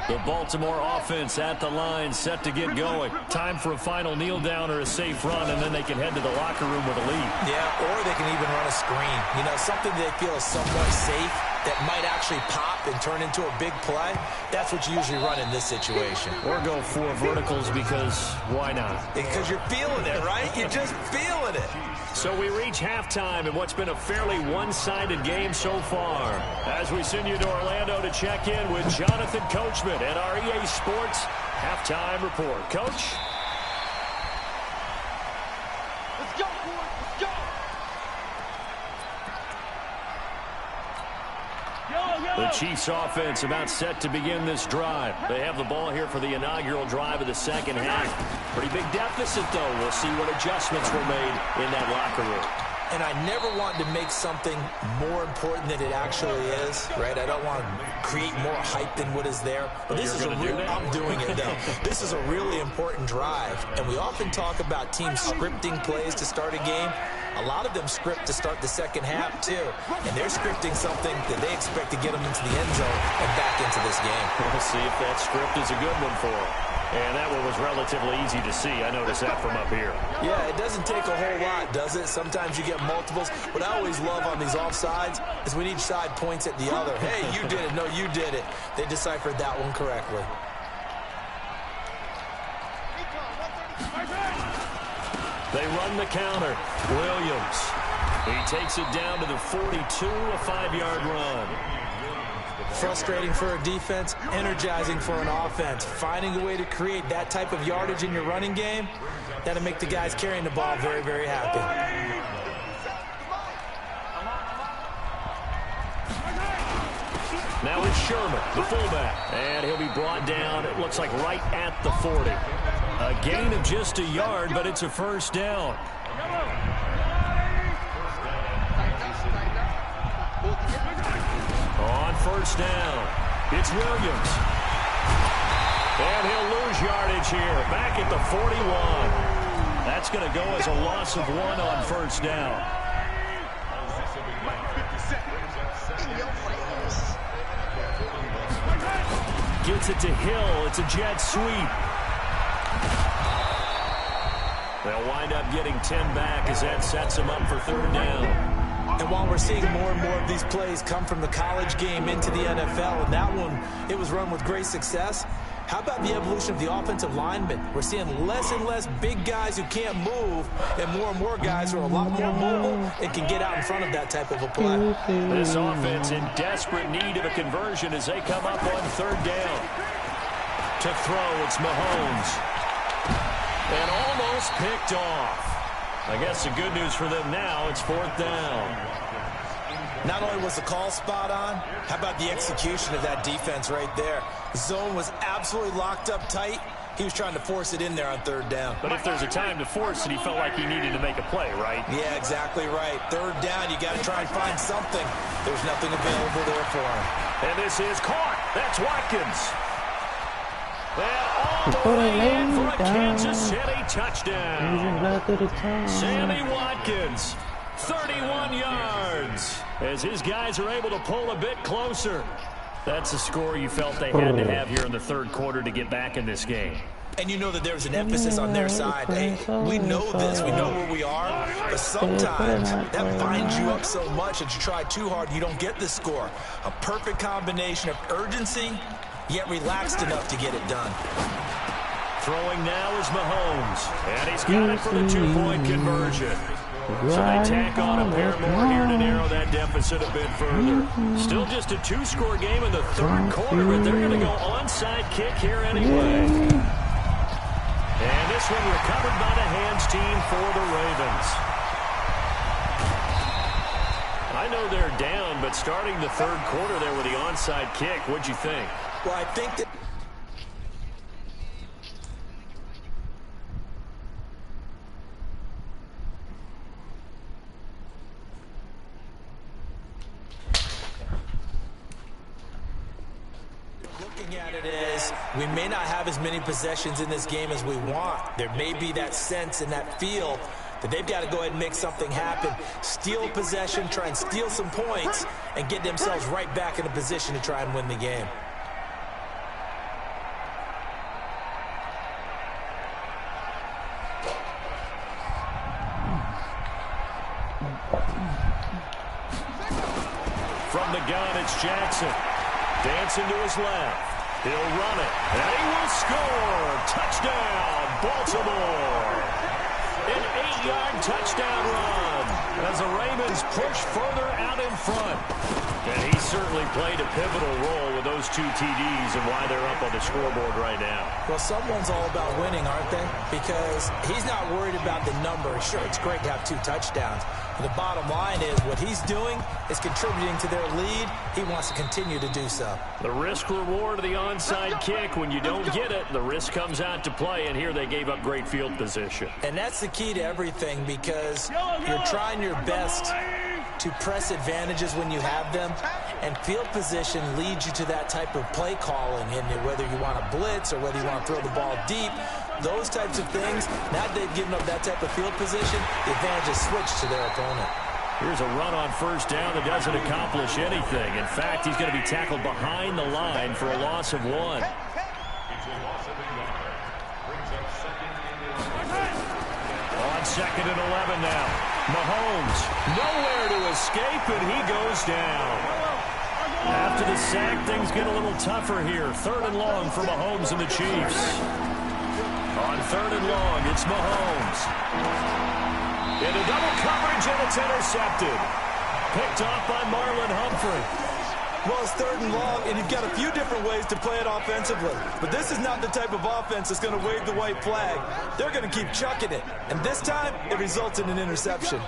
[SPEAKER 3] The Baltimore offense at the line, set to get going. Time for a final kneel down or a safe run, and then they can head to the locker room with a lead.
[SPEAKER 4] Yeah, or they can even run a screen. You know, something they feel is somewhat safe that might actually pop and turn into a big play. That's what you usually run in this situation.
[SPEAKER 3] Or go 4 verticals, because why not?
[SPEAKER 4] Because you're feeling it, right? You're just feeling it.
[SPEAKER 3] So we reach halftime in what's been a fairly one-sided game so far. As we send you to Orlando to check in with Jonathan Coachman at our EA Sports Halftime Report. Coach?
[SPEAKER 5] Let's go, boys. Let's go.
[SPEAKER 3] The Chiefs offense about set to begin this drive. They have the ball here for the inaugural drive of the second half. Pretty big deficit, though. We'll see what adjustments were made in that locker room.
[SPEAKER 4] And I never want to make something more important than it actually is, right? I don't want to create more hype than what is there. But this is a real, I'm doing it, though. This is a really important drive. And we often talk about teams scripting plays to start a game. A lot of them script to start the second half, too. And they're scripting something that they expect to get them into the end zone and back into this game.
[SPEAKER 3] We'll see if that script is a good one for them. And that one was relatively easy to see. I noticed that from up here.
[SPEAKER 4] Yeah, it doesn't take a whole lot, does it? Sometimes you get multiples. What I always love on these offsides is when each side points at the other. Hey, you did it. No, you did it. They deciphered that one correctly.
[SPEAKER 3] They run the counter. Williams. He takes it down to the 42, a 5-yard run.
[SPEAKER 4] Frustrating for a defense, energizing for an offense. Finding a way to create that type of yardage in your running game, that'll make the guys carrying the ball very, very happy.
[SPEAKER 3] Now it's Sherman, the fullback. And he'll be brought down, it looks like right at the 40. A gain of just a yard, but it's a first down. On first down, it's Williams. And he'll lose yardage here, back at the 41. That's going to go as a loss of 1 on first down. Gets it to Hill. It's a jet sweep. They'll wind up getting 10 back as that sets them up for third down.
[SPEAKER 4] And while we're seeing more and more of these plays come from the college game into the NFL, and that one, it was run with great success, how about the evolution of the offensive linemen? We're seeing less and less big guys who can't move and more guys who are a lot more mobile and can get out in front of that type of a play.
[SPEAKER 3] This offense in desperate need of a conversion as they come up on third down. To throw, it's Mahomes. And almost picked off. I guess the good news for them now, it's fourth down.
[SPEAKER 4] Not only was the call spot on, how about the execution of that defense right there? The zone was absolutely locked up tight. He was trying to force it in there on third down.
[SPEAKER 3] But if there's a time to force it, he felt like he needed to make a play, right?
[SPEAKER 4] Yeah, exactly right. Third down, you got to try and find something. There's nothing available there for him.
[SPEAKER 3] And this is caught. That's Watkins. And all the way in for a Kansas City touchdown. Sammy Watkins, 31 yards. As his guys are able to pull a bit closer. That's a score you felt they had to have here in the third quarter to get back in this game.
[SPEAKER 4] And you know that there's an emphasis on their side. Hey, we know this. We know where we are. But sometimes that binds you up so much that you try too hard and you don't get the score. A perfect combination of urgency, yet relaxed enough to get it done.
[SPEAKER 3] Throwing now is Mahomes. And he's got it for the 2-point conversion. So they tack on a pair more here to narrow that deficit a bit further. Still just a 2-score game in the third quarter, but they're going to go onside kick here anyway. And this one recovered by the hands team for the Ravens. I know they're down, but starting the third quarter there with the onside kick, what'd you think?
[SPEAKER 4] Well, I think that we may not have as many possessions in this game as we want. There may be that sense and that feel that they've got to go ahead and make something happen. Steal possession, try and steal some points, and get themselves right back in a position to try and win the game.
[SPEAKER 3] From the gun, it's Jackson. Dancing to his left. He'll run it, and he will score. Touchdown, Baltimore. An 8-yard touchdown run as the Ravens push further out in front. And he certainly played a pivotal role with those 2 TDs and why they're up on the scoreboard right now.
[SPEAKER 4] Well, someone's all about winning, aren't they? Because he's not worried about the number. Sure, it's great to have 2 touchdowns. But the bottom line is what he's doing is contributing to their lead. He wants to continue to do so.
[SPEAKER 3] The risk-reward of the onside kick. When you don't get it, the risk comes out to play, and here they gave up great field position.
[SPEAKER 4] And that's the key to everything because you're trying your best to press advantages when you have them, and field position leads you to that type of play calling, and whether you want to blitz or whether you want to throw the ball deep, those types of things, now that they've given up that type of field position, the advantage is switched to their opponent.
[SPEAKER 3] Here's a run on first down that doesn't accomplish anything. In fact, he's going to be tackled behind the line for a loss of 1. On 2nd and 11 now. Mahomes, nowhere to escape, and he goes down. After the sack, things get a little tougher here. 3rd and long for Mahomes and the Chiefs. On 3rd and long. It's Mahomes. Into double coverage, and it's intercepted. Picked off by Marlon Humphrey.
[SPEAKER 4] Well, it's 3rd and long, and you've got a few different ways to play it offensively. But this is not the type of offense that's going to wave the white flag. They're going to keep chucking it. And this time, it results in an interception.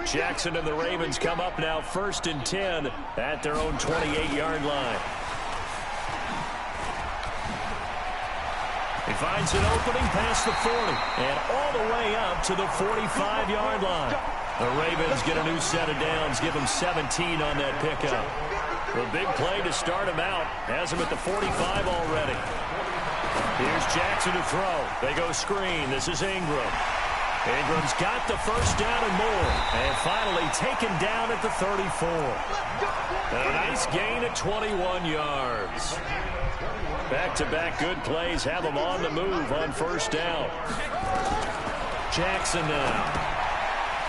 [SPEAKER 3] Jackson and the Ravens come up now 1st and 10 at their own 28-yard line. He finds an opening past the 40 and all the way up to the 45-yard line. The Ravens get a new set of downs, give them 17 on that pickup. The big play to start him out has him at the 45 already. Here's Jackson to throw. They go screen. This is Ingram. Ingram's got the first down and more. And finally taken down at the 34. And a nice gain at 21 yards. Back-to-back good plays have them on the move on 1st down. Jackson now.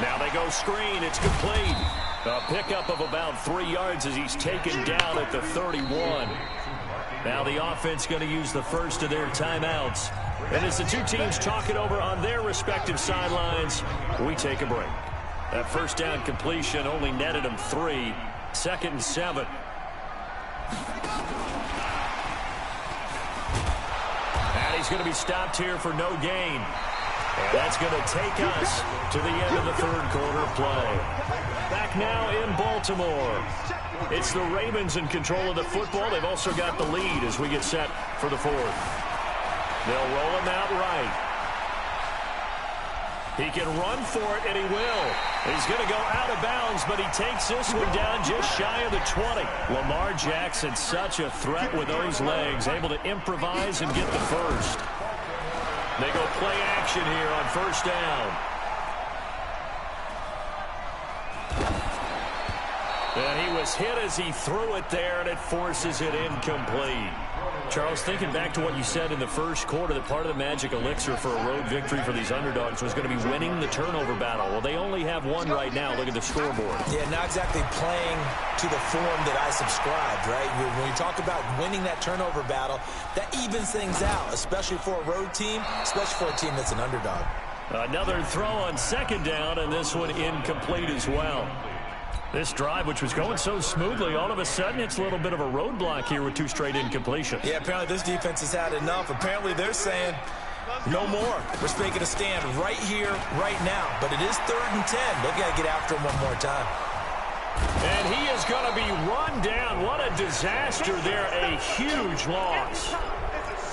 [SPEAKER 3] Now they go screen. It's complete. A pickup of about 3 yards as he's taken down at the 31. Now the offense going to use the first of their timeouts. And as the two teams talk it over on their respective sidelines, we take a break. That 1st down completion only netted him 3. 2nd and 7. And he's going to be stopped here for no gain. And that's going to take us to the end of the 3rd quarter play. Back now in Baltimore. It's the Ravens in control of the football. They've also got the lead as we get set for the 4th. They'll roll him out right. He can run for it, and he will. He's going to go out of bounds, but he takes this one down just shy of the 20. Lamar Jackson, such a threat with those legs, able to improvise and get the first. They go play action here on 1st down. And he was hit as he threw it there, and it forces it incomplete. Charles, thinking back to what you said in the 1st quarter, that part of the magic elixir for a road victory for these underdogs was going to be winning the turnover battle. Well, they only have one right now. Look at the scoreboard. Yeah, not exactly playing to the form that I subscribed, right? When you talk about winning that turnover battle, that evens things out, especially for a road team, especially for a team that's an underdog. Another throw on 2nd down, and this one incomplete as well. This drive, which was going so smoothly, all of a sudden it's a little bit of a roadblock here with 2 straight incompletions. Yeah, apparently this defense has had enough. Apparently they're saying no more. We're making a stand right here, right now. But it is 3rd and 10. They've got to get after him one more time. And he is going to be run down. What a disaster there. A huge loss.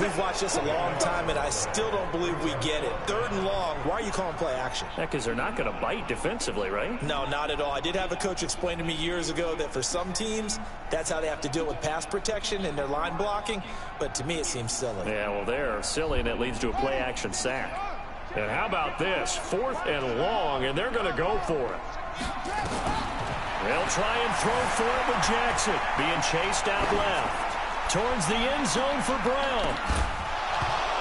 [SPEAKER 3] We've watched this a long time, and I still don't believe we get it. 3rd and long. Why are you calling play action? Yeah, because they're not going to bite defensively, right? No, not at all. I did have a coach explain to me years ago that for some teams, that's how they have to deal with pass protection and their line blocking. But to me, it seems silly. Yeah, well, they're silly, and it leads to a play action sack. And how about this? 4th and long, and they're going to go for it. They'll try and throw for it with Jackson. Being chased out left. Towards the end zone for Brown.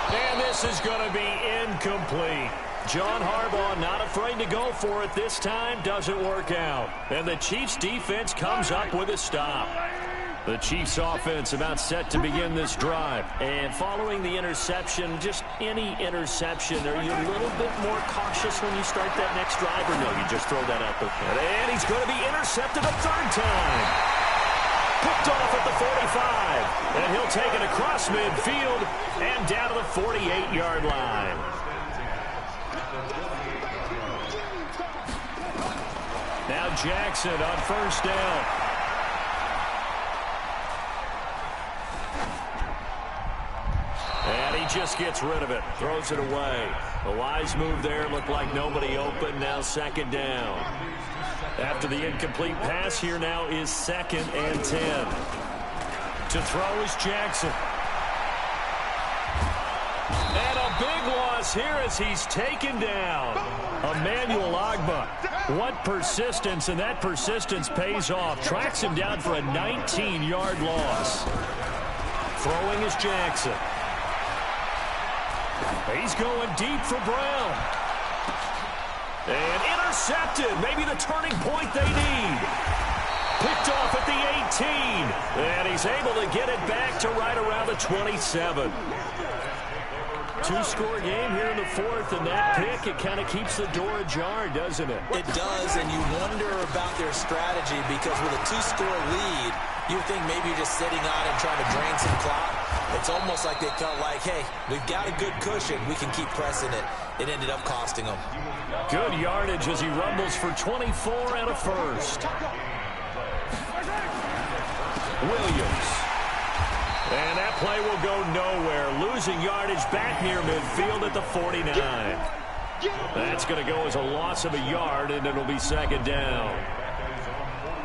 [SPEAKER 3] And this is going to be incomplete. John Harbaugh not afraid to go for it this time. Doesn't work out. And the Chiefs defense comes up with a stop. The Chiefs offense about set to begin this drive. And following the interception, just any interception, are you a little bit more cautious when you start that next drive? Or no, you just throw that out there? And he's going to be intercepted a 3rd time. Picked off at the 45. And he'll take it across midfield and down to the 48-yard line. Now Jackson on 1st down. And he just gets rid of it. Throws it away. A wise move there. Looked like nobody open. Now 2nd down. After the incomplete pass, here now is 2nd and 10. To throw is Jackson. And a big loss here as he's taken down. Emmanuel Ogbah. What persistence, and that persistence pays off. Tracks him down for a 19-yard loss. Throwing is Jackson. He's going deep for Brown. And intercepted. Maybe the turning point they need. Picked off at the 18. And he's able to get it back to right around the 27. two-score game here in the fourth, and that pick, it kind of keeps the door ajar, doesn't it?
[SPEAKER 4] It does, and you wonder about their strategy because with a two-score lead, you think maybe you're just sitting on it and trying to drain some clock. It's almost like they felt like, hey, we've got a good cushion. We can keep pressing it. It ended up costing them.
[SPEAKER 3] Good yardage as he rumbles for 24 and a first. Williams. And that play will go nowhere. Losing yardage back near midfield at the 49. That's going to go as a loss of a yard, and it'll be second down.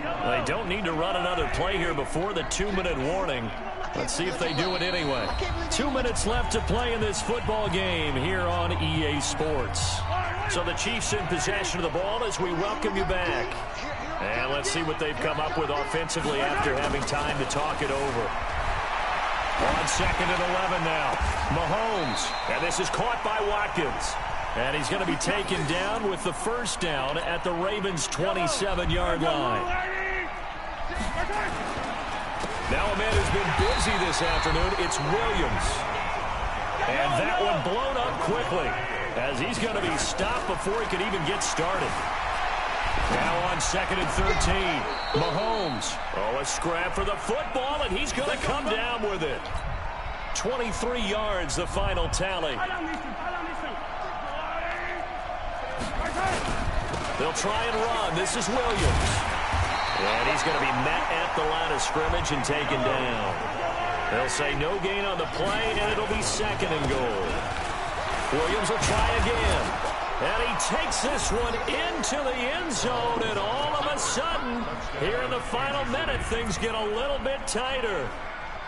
[SPEAKER 3] They don't need to run another play here before the 2-minute warning. Let's see if they do it anyway. 2 minutes left to play in this football game here on EA Sports. So the Chiefs in possession of the ball as we welcome you back. And let's see what they've come up with offensively after having time to talk it over. On 2nd and 11 now. Mahomes. And this is caught by Watkins. And he's going to be taken down with the first down at the Ravens' 27-yard line. Now a man who's been busy this afternoon, it's Williams. And that one blown up quickly as he's going to be stopped before he can even get started. Now on 2nd and 13, Mahomes. Oh, a scrap for the football, and he's going to come down with it. 23 yards, the final tally. They'll try and run. This is Williams. And he's going to be met at the line of scrimmage and taken down. They'll say no gain on the play, and it'll be 2nd and goal. Williams will try again. And he takes this one into the end zone, and all of a sudden, here in the final minute, things get a little bit tighter.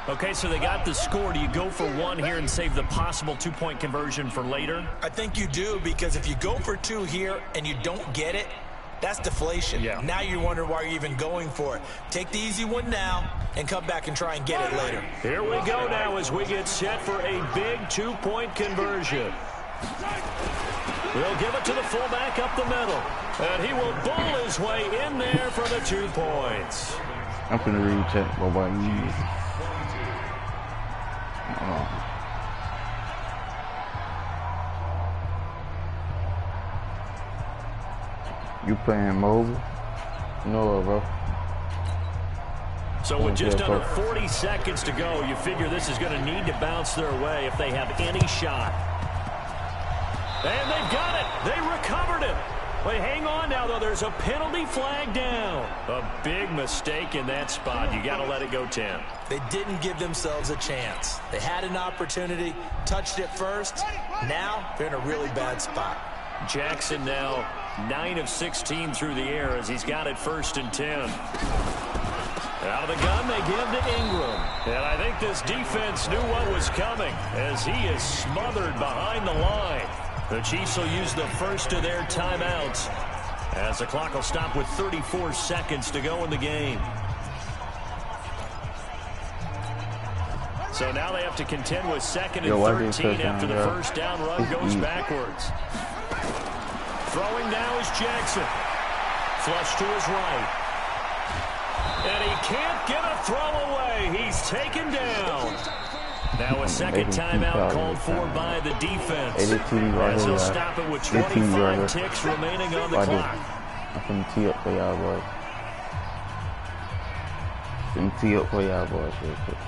[SPEAKER 3] Okay, so they got the score. Do you go for one here and save the possible two-point conversion for later?
[SPEAKER 4] I think you do, because if you go for two here and you don't get it, that's deflation.
[SPEAKER 3] Yeah.
[SPEAKER 4] Now you wonder why you're even going for it. Take the easy one now and come back and try and get it later.
[SPEAKER 3] Here we go now as we get set for a big two-point conversion. We'll give it to the fullback up the middle. And he will bull his way in there for the 2 points.
[SPEAKER 2] I'm going to recheck what you use. You playing mobile? No, bro.
[SPEAKER 3] So with just under 40 seconds to go, you figure this is going to need to bounce their way if they have any shot. And they've got it. They recovered it. Wait, hang on now, though. There's a penalty flag down. A big mistake in that spot. You got to let it go 10.
[SPEAKER 4] They didn't give themselves a chance. They had an opportunity, touched it first. Now they're in a really bad spot.
[SPEAKER 3] Jackson now 9 of 16 through the air as he's got it 1st and 10. Out of the gun, they give to Ingram. And I think this defense knew what was coming as he is smothered behind the line. The Chiefs will use the first of their timeouts as the clock will stop with 34 seconds to go in the game. So now they have to contend with 2nd and 13 after the first down run goes backwards. Throwing now is Jackson. Flush to his right. And he can't get a throw away. He's taken down. Now a second timeout called for by the defense. As he'll stop it with 25 ticks remaining on the clock.
[SPEAKER 2] I'm finna tee up for y'all boys. Finna tee up for y'all boys real quick.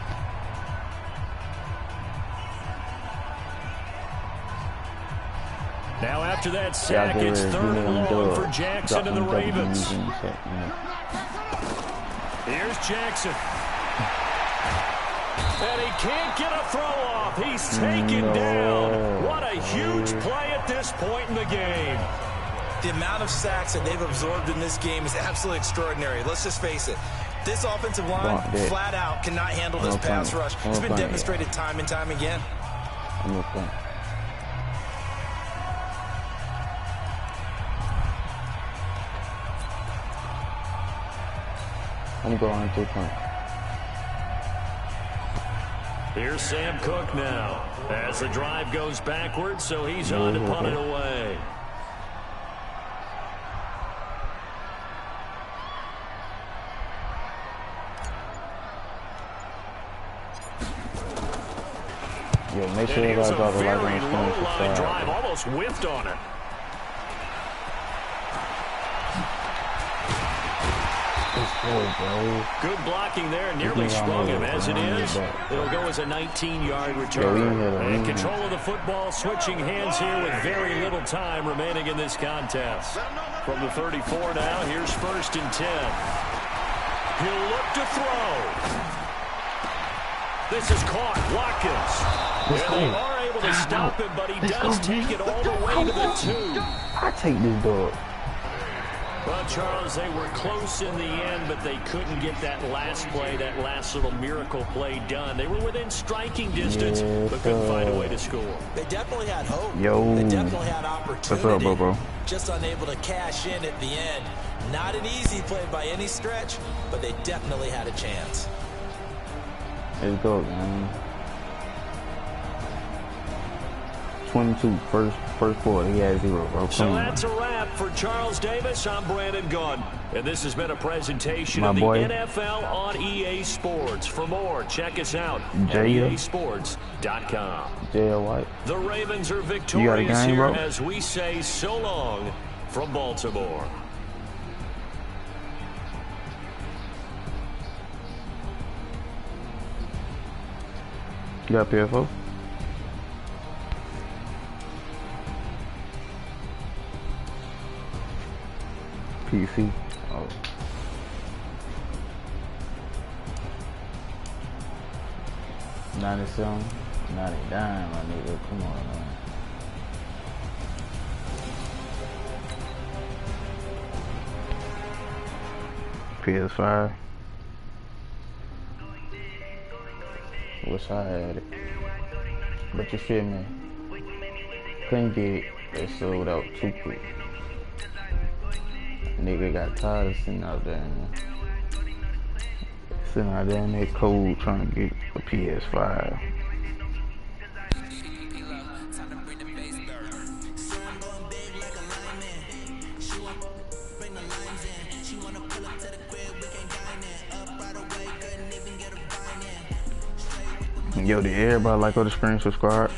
[SPEAKER 3] Now after that sack, it's 3rd and long for Jackson and the Ravens. Here's Jackson. And he can't get a throw off. He's taken down. What a huge play at this point in the game.
[SPEAKER 4] The amount of sacks that they've absorbed in this game is absolutely extraordinary. Let's just face it. This offensive line, flat out, cannot handle this pass rush. It's been demonstrated time and time again.
[SPEAKER 2] I'm going 2 points.
[SPEAKER 3] Here's Sam Cook now as the drive goes backwards, so he's on to punt it away.
[SPEAKER 2] Yo, Make sure
[SPEAKER 3] And
[SPEAKER 2] you
[SPEAKER 3] here's
[SPEAKER 2] guys
[SPEAKER 3] a
[SPEAKER 2] drop a like
[SPEAKER 3] very
[SPEAKER 2] on the screen
[SPEAKER 3] low line
[SPEAKER 2] subscribe.
[SPEAKER 3] drive, almost whiffed on it.
[SPEAKER 2] Bro.
[SPEAKER 3] Good blocking there, nearly sprung him. As it is, it'll go as a 19-yard return. And control of the football, switching hands here with very little time remaining in this contest. From the 34 now, here's 1st and 10. He'll look to throw. This is caught. Watkins. And they are able to stop him, but he does take it all the way to the 2.
[SPEAKER 2] I take this dog.
[SPEAKER 3] Well, Charles, they were close in the end, but they couldn't get that last play, that last little miracle play done. They were within striking distance, but couldn't find a way to score.
[SPEAKER 4] They definitely had hope.
[SPEAKER 2] Yo.
[SPEAKER 4] They definitely had opportunity.
[SPEAKER 2] What's up, bro?
[SPEAKER 4] Just unable to cash in at the end. Not an easy play by any stretch, but they definitely had a chance.
[SPEAKER 2] Let's go, man. 22, first quarter, he had 0, bro.
[SPEAKER 3] So that's a wrap for Charles Davis. I'm Brandon Gunn. And this has been a presentation of the NFL on EA Sports. For more, check us out at EASports.com.
[SPEAKER 2] J.L. White.
[SPEAKER 3] The Ravens are victorious
[SPEAKER 2] game,
[SPEAKER 3] here
[SPEAKER 2] bro?
[SPEAKER 3] as we say so long from Baltimore.
[SPEAKER 2] You got PFO? PC. Oh. $97, $99, my nigga. Come on, man. PS5. Wish I had it. But you feel me? Couldn't get it. They sold out too quick. Nigga got tired of sitting out there, man. Sitting out there in that cold trying to get a PS5. Yo, did everybody like on the screen subscribe?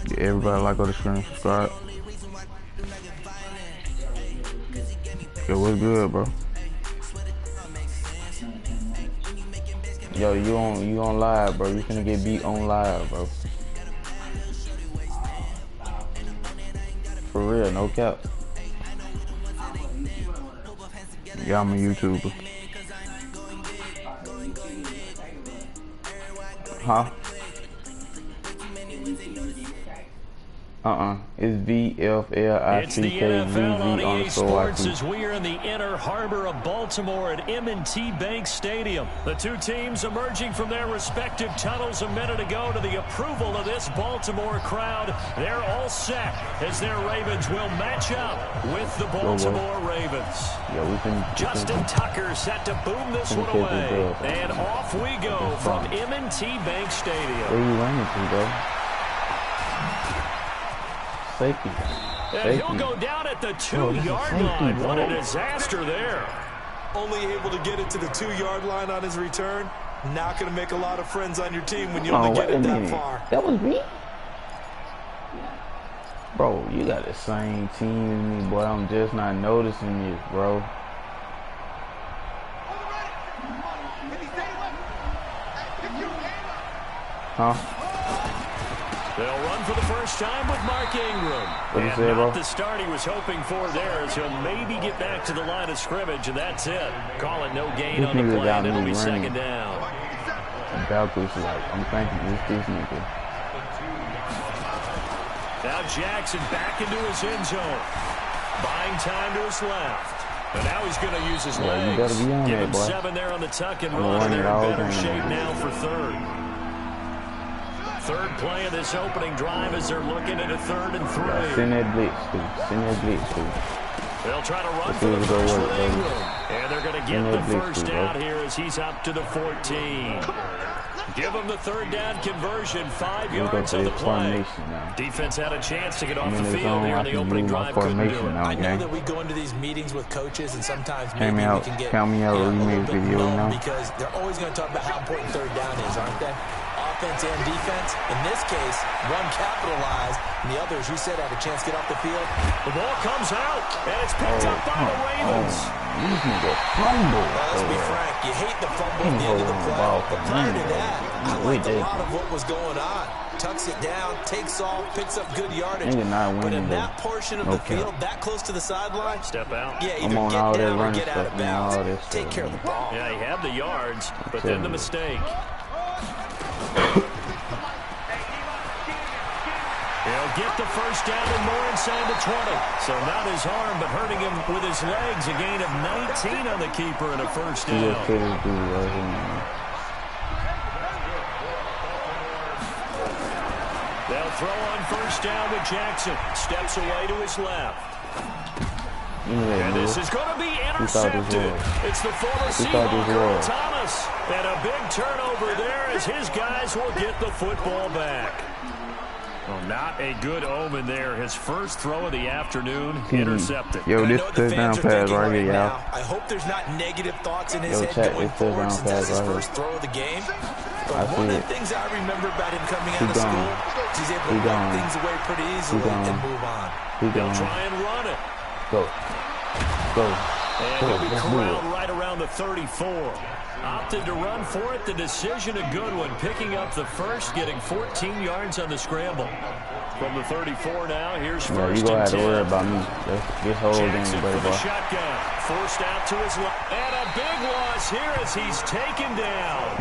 [SPEAKER 2] Did everybody like on the screen subscribe? Yo, what's good, bro? Yo, you on live, bro. You finna get beat on live, bro. For real, no cap. Yeah, I'm a YouTuber. Huh? It's VFLICKVZ
[SPEAKER 3] It's the NFL on EA Sports
[SPEAKER 2] _
[SPEAKER 3] as we are in the inner harbor of Baltimore at M&T Bank Stadium. The two teams emerging from their respective tunnels a minute ago to the approval of this Baltimore crowd. They're all set as their Ravens will match up with the Baltimore Ravens.
[SPEAKER 2] Yeah,
[SPEAKER 3] Justin Tucker set to boom this one away. And off we go from M&T Bank Stadium.
[SPEAKER 2] Where you running to, bro? Safety.
[SPEAKER 3] And he'll go down at the 2-yard line. What a disaster there.
[SPEAKER 4] Only able to get it to the 2-yard line on his return. Not going to make a lot of friends on your team when you only get it that far.
[SPEAKER 2] That was me? Bro, you got the same team as me, boy. I'm just not noticing this, bro. Huh?
[SPEAKER 3] They'll run for the first time with Mark Ingram.
[SPEAKER 2] What you say,
[SPEAKER 3] not
[SPEAKER 2] bro?
[SPEAKER 3] the start he was hoping for there, as he'll maybe get back to the line of scrimmage, and that's it. Call it no gain on the play, and it'll be second down.
[SPEAKER 2] Balcus is like, I'm thinking this nigga.
[SPEAKER 3] Now Jackson back into his end zone. Buying time to his left. And now he's going to use his legs.
[SPEAKER 2] You gotta be on
[SPEAKER 3] Give
[SPEAKER 2] that,
[SPEAKER 3] him
[SPEAKER 2] boy.
[SPEAKER 3] 7 there on the tuck and run, and they're in better shape now for third. Third play of this opening drive as they're looking at a 3rd and 3.
[SPEAKER 2] Send that blitz, dude. Send that blitz, dude.
[SPEAKER 3] They'll try to run for the first with Ingram. And they're going to get the first down here as he's up to the 14. Give him the 3rd down conversion, 5 yards on the play. Defense had a chance to get off the field here in the opening drive. Couldn't do it.
[SPEAKER 4] I know that we go into these meetings with coaches and sometimes maybe we can get a little bit blown because they're always going to talk about how important 3rd down is, aren't they? offense and defense. In this case, one capitalized, and the others, you said, had a chance to get off the field.
[SPEAKER 3] The ball comes out, and it's picked up by the Ravens.
[SPEAKER 4] Let's be frank, you hate the fumble at the end of the play, but prior to that, I liked a lot of what was going on. Tucks it down, takes off, picks up good yardage. But in that portion of the field, that close to the sideline,
[SPEAKER 3] step out.
[SPEAKER 4] Yeah, either get down or get out of bounds. Take care of the ball.
[SPEAKER 3] Yeah, he had the yards, but then the mistake. He'll get the first down and more inside the 20. So not his arm, but hurting him with his legs. A gain of 19 on the keeper and a first down. They'll throw on first down with Jackson. Steps away to his left. And this is going to be intercepted. It's the former Seahawk, Earl Thomas. And a big turnover there as his guys will get the football back. Well, not a good omen there. His first throw of the afternoon, intercepted.
[SPEAKER 2] Yo, this touchdown pass right here, y'all.
[SPEAKER 4] I hope there's not negative thoughts in his head going forward since that's his first throw of the game. But one of the things I remember about him coming out of school is he's able to walk things away pretty easily and move on.
[SPEAKER 3] He'll try and run it.
[SPEAKER 2] Go.
[SPEAKER 3] And he'll be corralled right around the 34. Opted to run for it. The decision a good one. Picking up the first, getting 14 yards on the scramble. From the 34 now, here's first and 10.
[SPEAKER 2] You gonna have to worry about me. This whole thing,
[SPEAKER 3] for the shotgun. Forced out to his left. And a big loss here as he's taken down.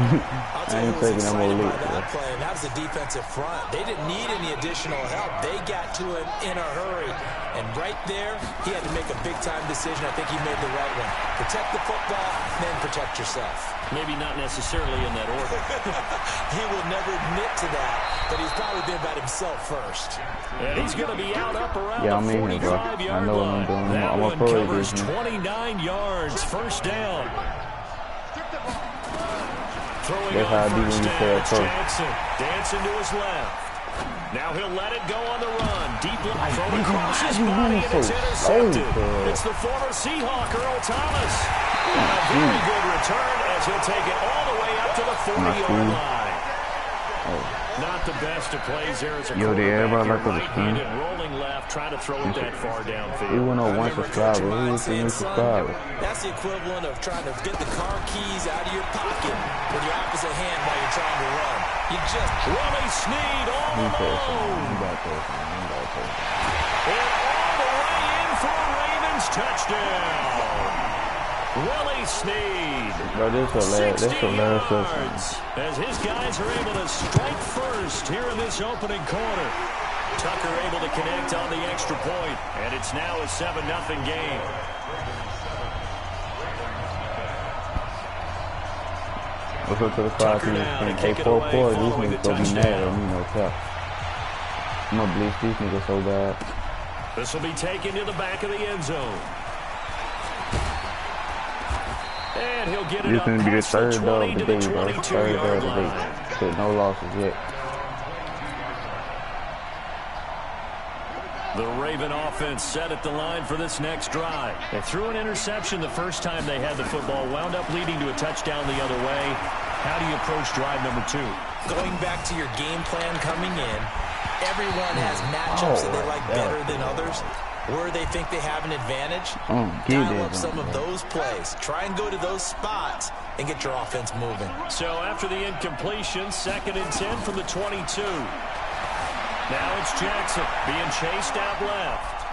[SPEAKER 4] I'll tell you who was excited by that play, and that was the defensive front. They didn't need any additional help. They got to him in a hurry. And right there, he had to make a big-time decision. I think he made the right one. Protect the football, then protect yourself.
[SPEAKER 3] Maybe not necessarily in that order.
[SPEAKER 4] He will never admit to that, but he's probably been about himself first.
[SPEAKER 3] And he's going to be out up around the 45-yard line. That one covers 29 yards. First down. Throwing on first down, Jackson. Dancing to his left. Now he'll let it go on the run. Deep left, thrown across his body, and it's intercepted. It's the former Seahawk, Earl Thomas. And a very good return as he'll take it all the way up to the 40-yard line. Not the best of plays there as a quarterback. Right-handed, rolling left, trying to throw it that far downfield.
[SPEAKER 2] We went on one subscriber. Who was the new subscriber?
[SPEAKER 4] That's the equivalent of trying to get the car keys out of your pocket with your opposite hand while you're trying to run. You just
[SPEAKER 3] Willie Snead all alone. And all the way in for a Ravens touchdown. Willie Snead,
[SPEAKER 2] bro, this
[SPEAKER 3] 60 yards, as his guys are able to strike first here in this opening quarter. Tucker able to connect on the extra point, and it's now a 7-0 game.
[SPEAKER 2] Let's go to the clock and they 4-4. These niggas gonna be mad at me, no cap. I'm gonna bleach these niggas so bad.
[SPEAKER 3] This will be taken to the back of the end zone. And he'll get it up past the 20 to the 22-yard line.
[SPEAKER 2] No losses yet.
[SPEAKER 3] The Raven offense set at the line for this next drive. They threw an interception the first time they had the football, wound up leading to a touchdown the other way. How do you approach drive number 2?
[SPEAKER 4] Going back to your game plan coming in, everyone has matchups that they like better than others. Where they think they have an advantage, dial up some of those plays. Try and go to those spots and get your offense moving.
[SPEAKER 3] So after the incompletion, 2nd and 10 from the 22. Now it's Jackson being chased out left.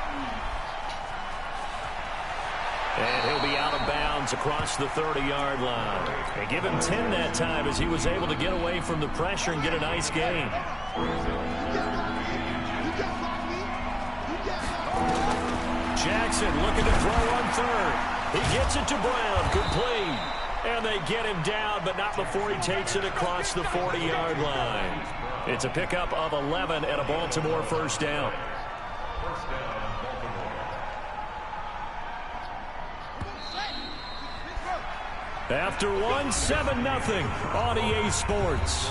[SPEAKER 3] And he'll be out of bounds across the 30-yard line. They give him 10 that time as he was able to get away from the pressure and get a nice gain. Jackson looking to throw on 3rd. He gets it to Brown. Complete. And they get him down, but not before he takes it across the 40-yard line. It's a pickup of 11 and a Baltimore first down. After one, 7-0 on EA Sports.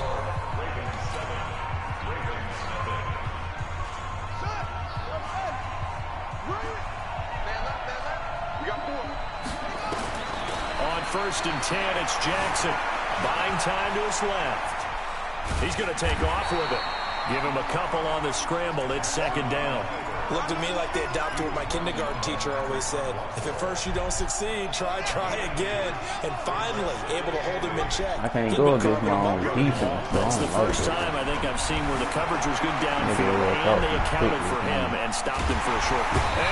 [SPEAKER 3] On 1st and 10, it's Jackson. Buying time to his left. He's going to take off with it. Give him a couple on the scramble. It's second down.
[SPEAKER 4] Looked to me like they adopted what my kindergarten teacher always said. If at first you don't succeed, try again. And finally, able to hold him in check.
[SPEAKER 2] I can't go against my own defense.
[SPEAKER 3] That's the first time I think I've seen where the coverage was good downfield, and they accounted for him and stopped him for a short.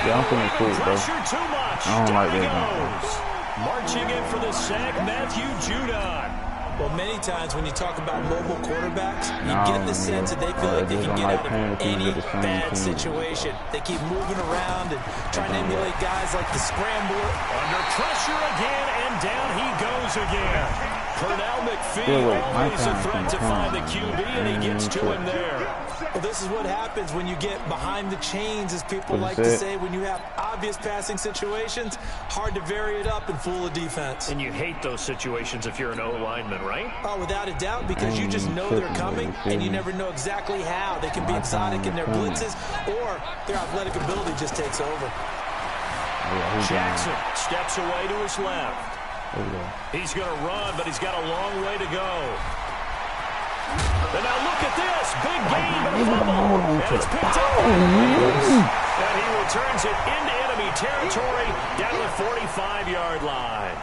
[SPEAKER 2] Yeah, I'm feeling cool, bro.
[SPEAKER 3] Pressure too much.
[SPEAKER 2] I don't like
[SPEAKER 3] Down he
[SPEAKER 2] that.
[SPEAKER 3] goes. Marching in for the sack, Matthew Judon.
[SPEAKER 4] Well, many times when you talk about mobile quarterbacks, you get the sense that they feel like they can get out of any bad situation. They keep moving around and trying to emulate guys like the scrambler.
[SPEAKER 3] Under pressure again, and down he goes again. Pernell McPhee, always a threat to find the QB, and he gets to him there.
[SPEAKER 4] Well, this is what happens when you get behind the chains, as people like to say. When you have obvious passing situations, hard to vary it up and fool a defense.
[SPEAKER 3] And you hate those situations if you're an O-lineman, right?
[SPEAKER 4] Oh, without a doubt, because you just know they're coming, and you never know exactly how. They can be exotic in their blitzes, or their athletic ability just takes over.
[SPEAKER 3] Jackson steps away to his left. He's going to run, but he's got a long way to go. And now look at this. Big game and fumble. And it's picked up. And he returns it into enemy territory down the 45-yard line.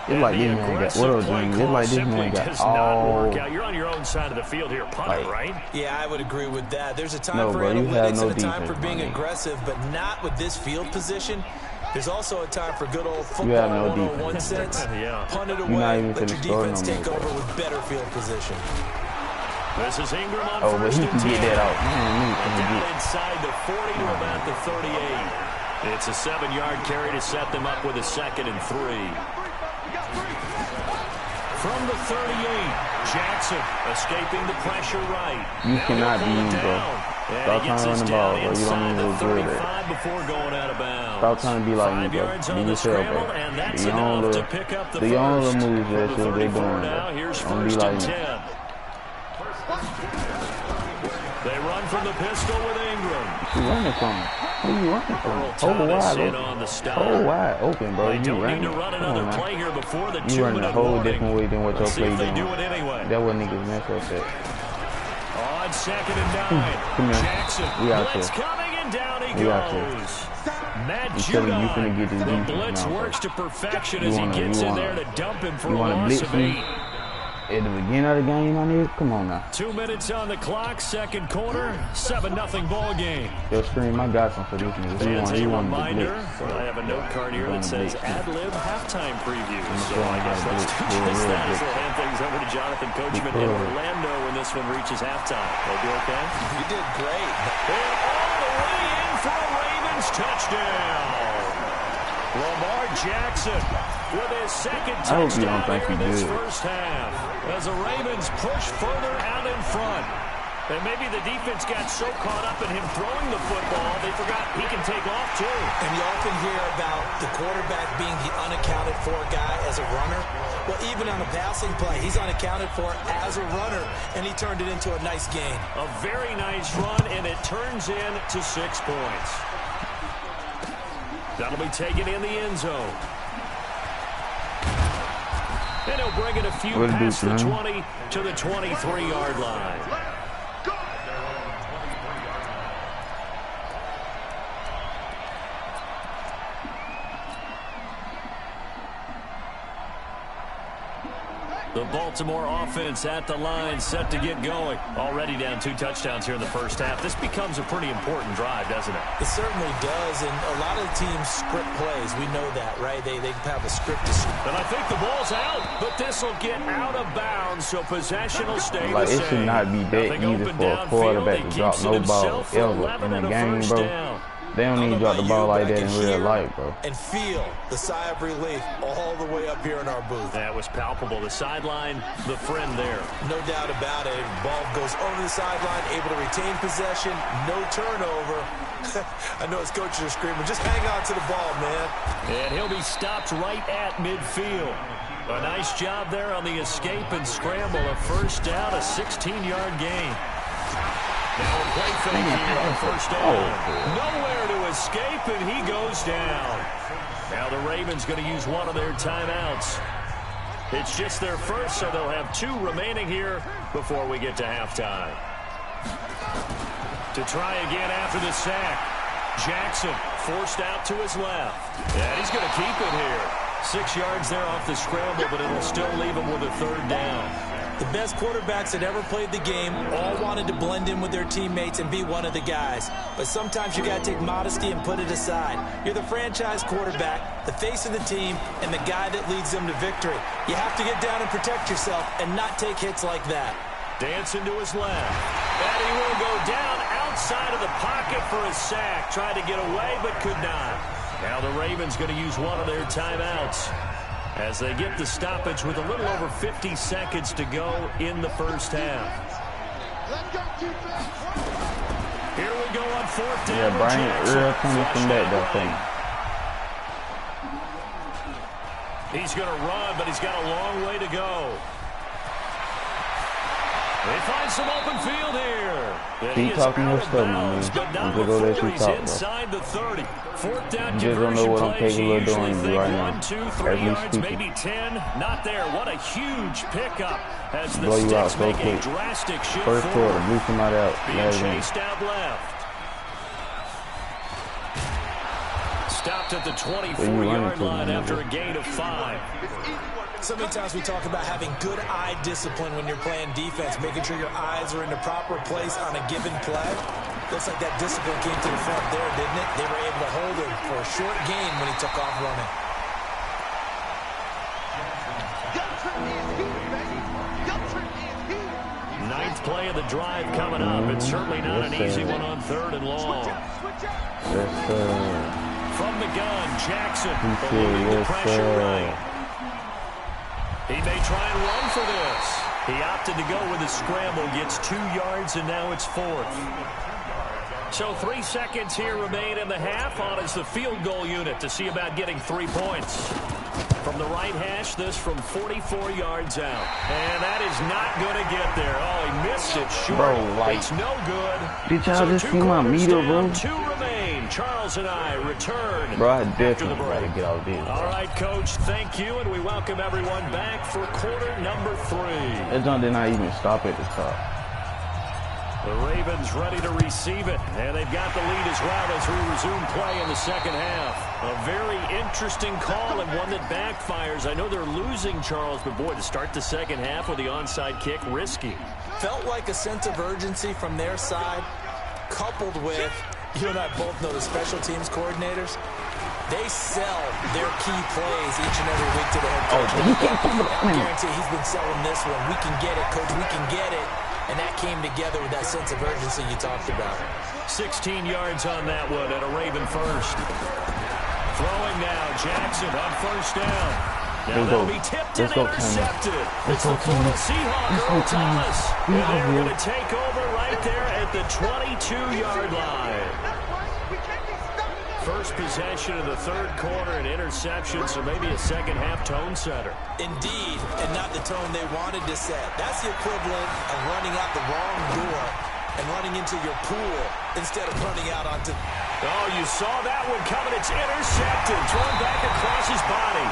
[SPEAKER 2] It's like this man got, what else doing? It's like this man got all.
[SPEAKER 3] You're on your own side of the field here, punter, right?
[SPEAKER 4] Yeah, I would agree with that. There's a time for analytics and a time for being aggressive, but not with this field position. There's also a time for good old football 101 sense. Punt it away, let your defense take over with better field position.
[SPEAKER 3] This is Ingram on first and 10.
[SPEAKER 2] Get that out.
[SPEAKER 3] Down inside the 40 to about the 38. It's a 7-yard carry to set them up with a 2nd and 3. From the 38, Jackson escaping the pressure right.
[SPEAKER 2] You cannot be me, bro. Stop trying to run the ball, bro. You don't need to do that.
[SPEAKER 3] Before going out of bounds.
[SPEAKER 2] Stop trying to be like me, bro. Be yourself, bro. The only moves that shit they doing, bro. Don't be like me.
[SPEAKER 3] They run from the pistol with Ingram.
[SPEAKER 2] You running from? Who you running from? Whole wide open, bro.
[SPEAKER 3] You don't need to run another play here before the 2-minute warning.
[SPEAKER 2] You running a whole different way than what your play doing.
[SPEAKER 3] Do it anyway.
[SPEAKER 2] That what niggas mess up at.
[SPEAKER 3] On 2nd and 9,
[SPEAKER 2] Come here.
[SPEAKER 3] Jackson.
[SPEAKER 2] We out
[SPEAKER 3] Blitz
[SPEAKER 2] here.
[SPEAKER 3] coming and down he
[SPEAKER 2] We out
[SPEAKER 3] goes. Matt
[SPEAKER 2] Judon. You finna get this
[SPEAKER 3] the
[SPEAKER 2] defense
[SPEAKER 3] blitz
[SPEAKER 2] now,
[SPEAKER 3] works to perfection as he gets in there to dump him for a loss of 8.
[SPEAKER 2] At the beginning of the game, my nigga, come on now.
[SPEAKER 3] 2 minutes on the clock, second quarter, 7-0 ball game.
[SPEAKER 2] Yo, Scream, I got some for this nigga.
[SPEAKER 3] As a
[SPEAKER 2] He wanted the
[SPEAKER 3] reminder,
[SPEAKER 2] blitz.
[SPEAKER 3] I have a note card here that says ad-lib halftime preview. So I guess let's do just that as we'll hand things over to Jonathan Coachman in Orlando when this one reaches halftime. They'll be okay?
[SPEAKER 4] You did great.
[SPEAKER 3] And all the way in for a Ravens touchdown. Lamar Jackson with his second touchdown here in this first half. As the Ravens push further out in front. And maybe the defense got so caught up in him throwing the football, they forgot he can take off too.
[SPEAKER 4] And you often hear about the quarterback being the unaccounted for guy as a runner. Well, even on a passing play, he's unaccounted for as a runner, and he turned it into a nice gain.
[SPEAKER 3] A very nice run, and it turns into 6 points. That'll be taken in the end zone. And he'll bring it a few past the 20 to the 23-yard line. The Baltimore offense at the line, set to get going. Already down 2 touchdowns here in the first half. This becomes a pretty important drive, doesn't it?
[SPEAKER 4] It certainly does, and a lot of teams script plays. We know that, right? They have a script to script.
[SPEAKER 3] And I think the ball's out, but this will get out of bounds, so possession will stay the same.
[SPEAKER 2] It should not be that easy for a quarterback to drop no ball ever in a game, bro. They don't need to drop the ball like that in real life, bro.
[SPEAKER 4] And feel the sigh of relief all the way up here in our booth.
[SPEAKER 3] That was palpable. The sideline, the friend there.
[SPEAKER 4] No doubt about it. Ball goes over the sideline, able to retain possession, no turnover. I know his coaches are screaming, just hang on to the ball, man.
[SPEAKER 3] And he'll be stopped right at midfield. A nice job there on the escape and scramble. A first down, a 16-yard gain. Now a play fake here on first down. Nowhere to escape, and he goes down. Now the Ravens going to use one of their timeouts. It's just their first, so they'll have 2 remaining here before we get to halftime. To try again after the sack. Jackson forced out to his left. And he's going to keep it here. 6 yards there off the scramble, but it'll still leave him with a 3rd down.
[SPEAKER 4] The best quarterbacks that ever played the game all wanted to blend in with their teammates and be one of the guys. But sometimes you got to take modesty and put it aside. You're the franchise quarterback, the face of the team, and the guy that leads them to victory. You have to get down and protect yourself and not take hits like that.
[SPEAKER 3] Dancing to his left. And he will go down outside of the pocket for a sack. Tried to get away, but could not. Now the Ravens going to use one of their timeouts as they get the stoppage with a little over 50 seconds to go in the first half. Here we go on 4th down.
[SPEAKER 2] Yeah, Brian, real coming from that, though.
[SPEAKER 3] He's going to run, but he's got a long way to go. They find some open field here.
[SPEAKER 2] Keep talking your stuff, man. I'm just go let you talk,
[SPEAKER 3] inside the 30. 4th down
[SPEAKER 2] you just don't know what I'm
[SPEAKER 3] plays.
[SPEAKER 2] capable of doing right now.
[SPEAKER 3] 1, 2, 3 yards, maybe 10. Not there. What a huge pickup as the
[SPEAKER 2] blow you out
[SPEAKER 3] Sticks
[SPEAKER 2] so
[SPEAKER 3] make
[SPEAKER 2] quick.
[SPEAKER 3] a drastic shift
[SPEAKER 2] First
[SPEAKER 3] forward.
[SPEAKER 2] quarter, blew somebody out.
[SPEAKER 3] Being chased out left. Stopped at the 24-yard line after a gain of 5.
[SPEAKER 4] So many times we talk about having good eye discipline when you're playing defense, making sure your eyes are in the proper place on a given play. Looks like that discipline came to the front there, didn't it? They were able to hold him for a short gain when he took off running.
[SPEAKER 3] Ninth play of the drive coming up. It's certainly not an easy one on 3rd and long.
[SPEAKER 2] Yes, sir.
[SPEAKER 3] From the gun, Jackson.
[SPEAKER 2] Yes,
[SPEAKER 3] Pressure. He may try and run for this. He opted to go with a scramble, gets 2 yards, and now it's 4th. So 3 seconds here remain in the half. On is the field goal unit to see about getting 3 points. From the right hash, this from 44 yards out. And that is not going to get there. Oh, he missed it short.
[SPEAKER 2] Bro, like,
[SPEAKER 3] it's no good.
[SPEAKER 2] Did y'all just see my meter, bro?
[SPEAKER 3] 2 remain. Charles and I return.
[SPEAKER 2] Bro, I definitely gotta get out there.
[SPEAKER 3] All right, Coach, thank you, and we welcome everyone back for quarter number 3.
[SPEAKER 2] That jump did not even stop at the top.
[SPEAKER 3] The Ravens ready to receive it, and they've got the lead as well as we resume play in the second half. A very interesting call and one that backfires. I know they're losing, Charles, but boy, to start the second half with the onside kick, risky.
[SPEAKER 4] Felt like a sense of urgency from their side, coupled with, you and I both know the special teams coordinators, they sell their key plays each and every week to the head coach. I guarantee he's been selling this one. We can get it, coach, we can get it. And that came together with that sense of urgency you talked about.
[SPEAKER 3] 16 yards on that one and a Raven first. Throwing now, Jackson on 1st down. Now that'll be tipped and intercepted. It's the Florida Seahawk, Earl Thomas. And they're going to take over right there at the 22-yard line. First possession of the 3rd quarter, an interception, so maybe a second-half tone setter.
[SPEAKER 4] Indeed, and not the tone they wanted to set. That's the equivalent of running out the wrong door and running into your pool instead of running out onto...
[SPEAKER 3] Oh, you saw that one coming. It's intercepted, thrown back across his body.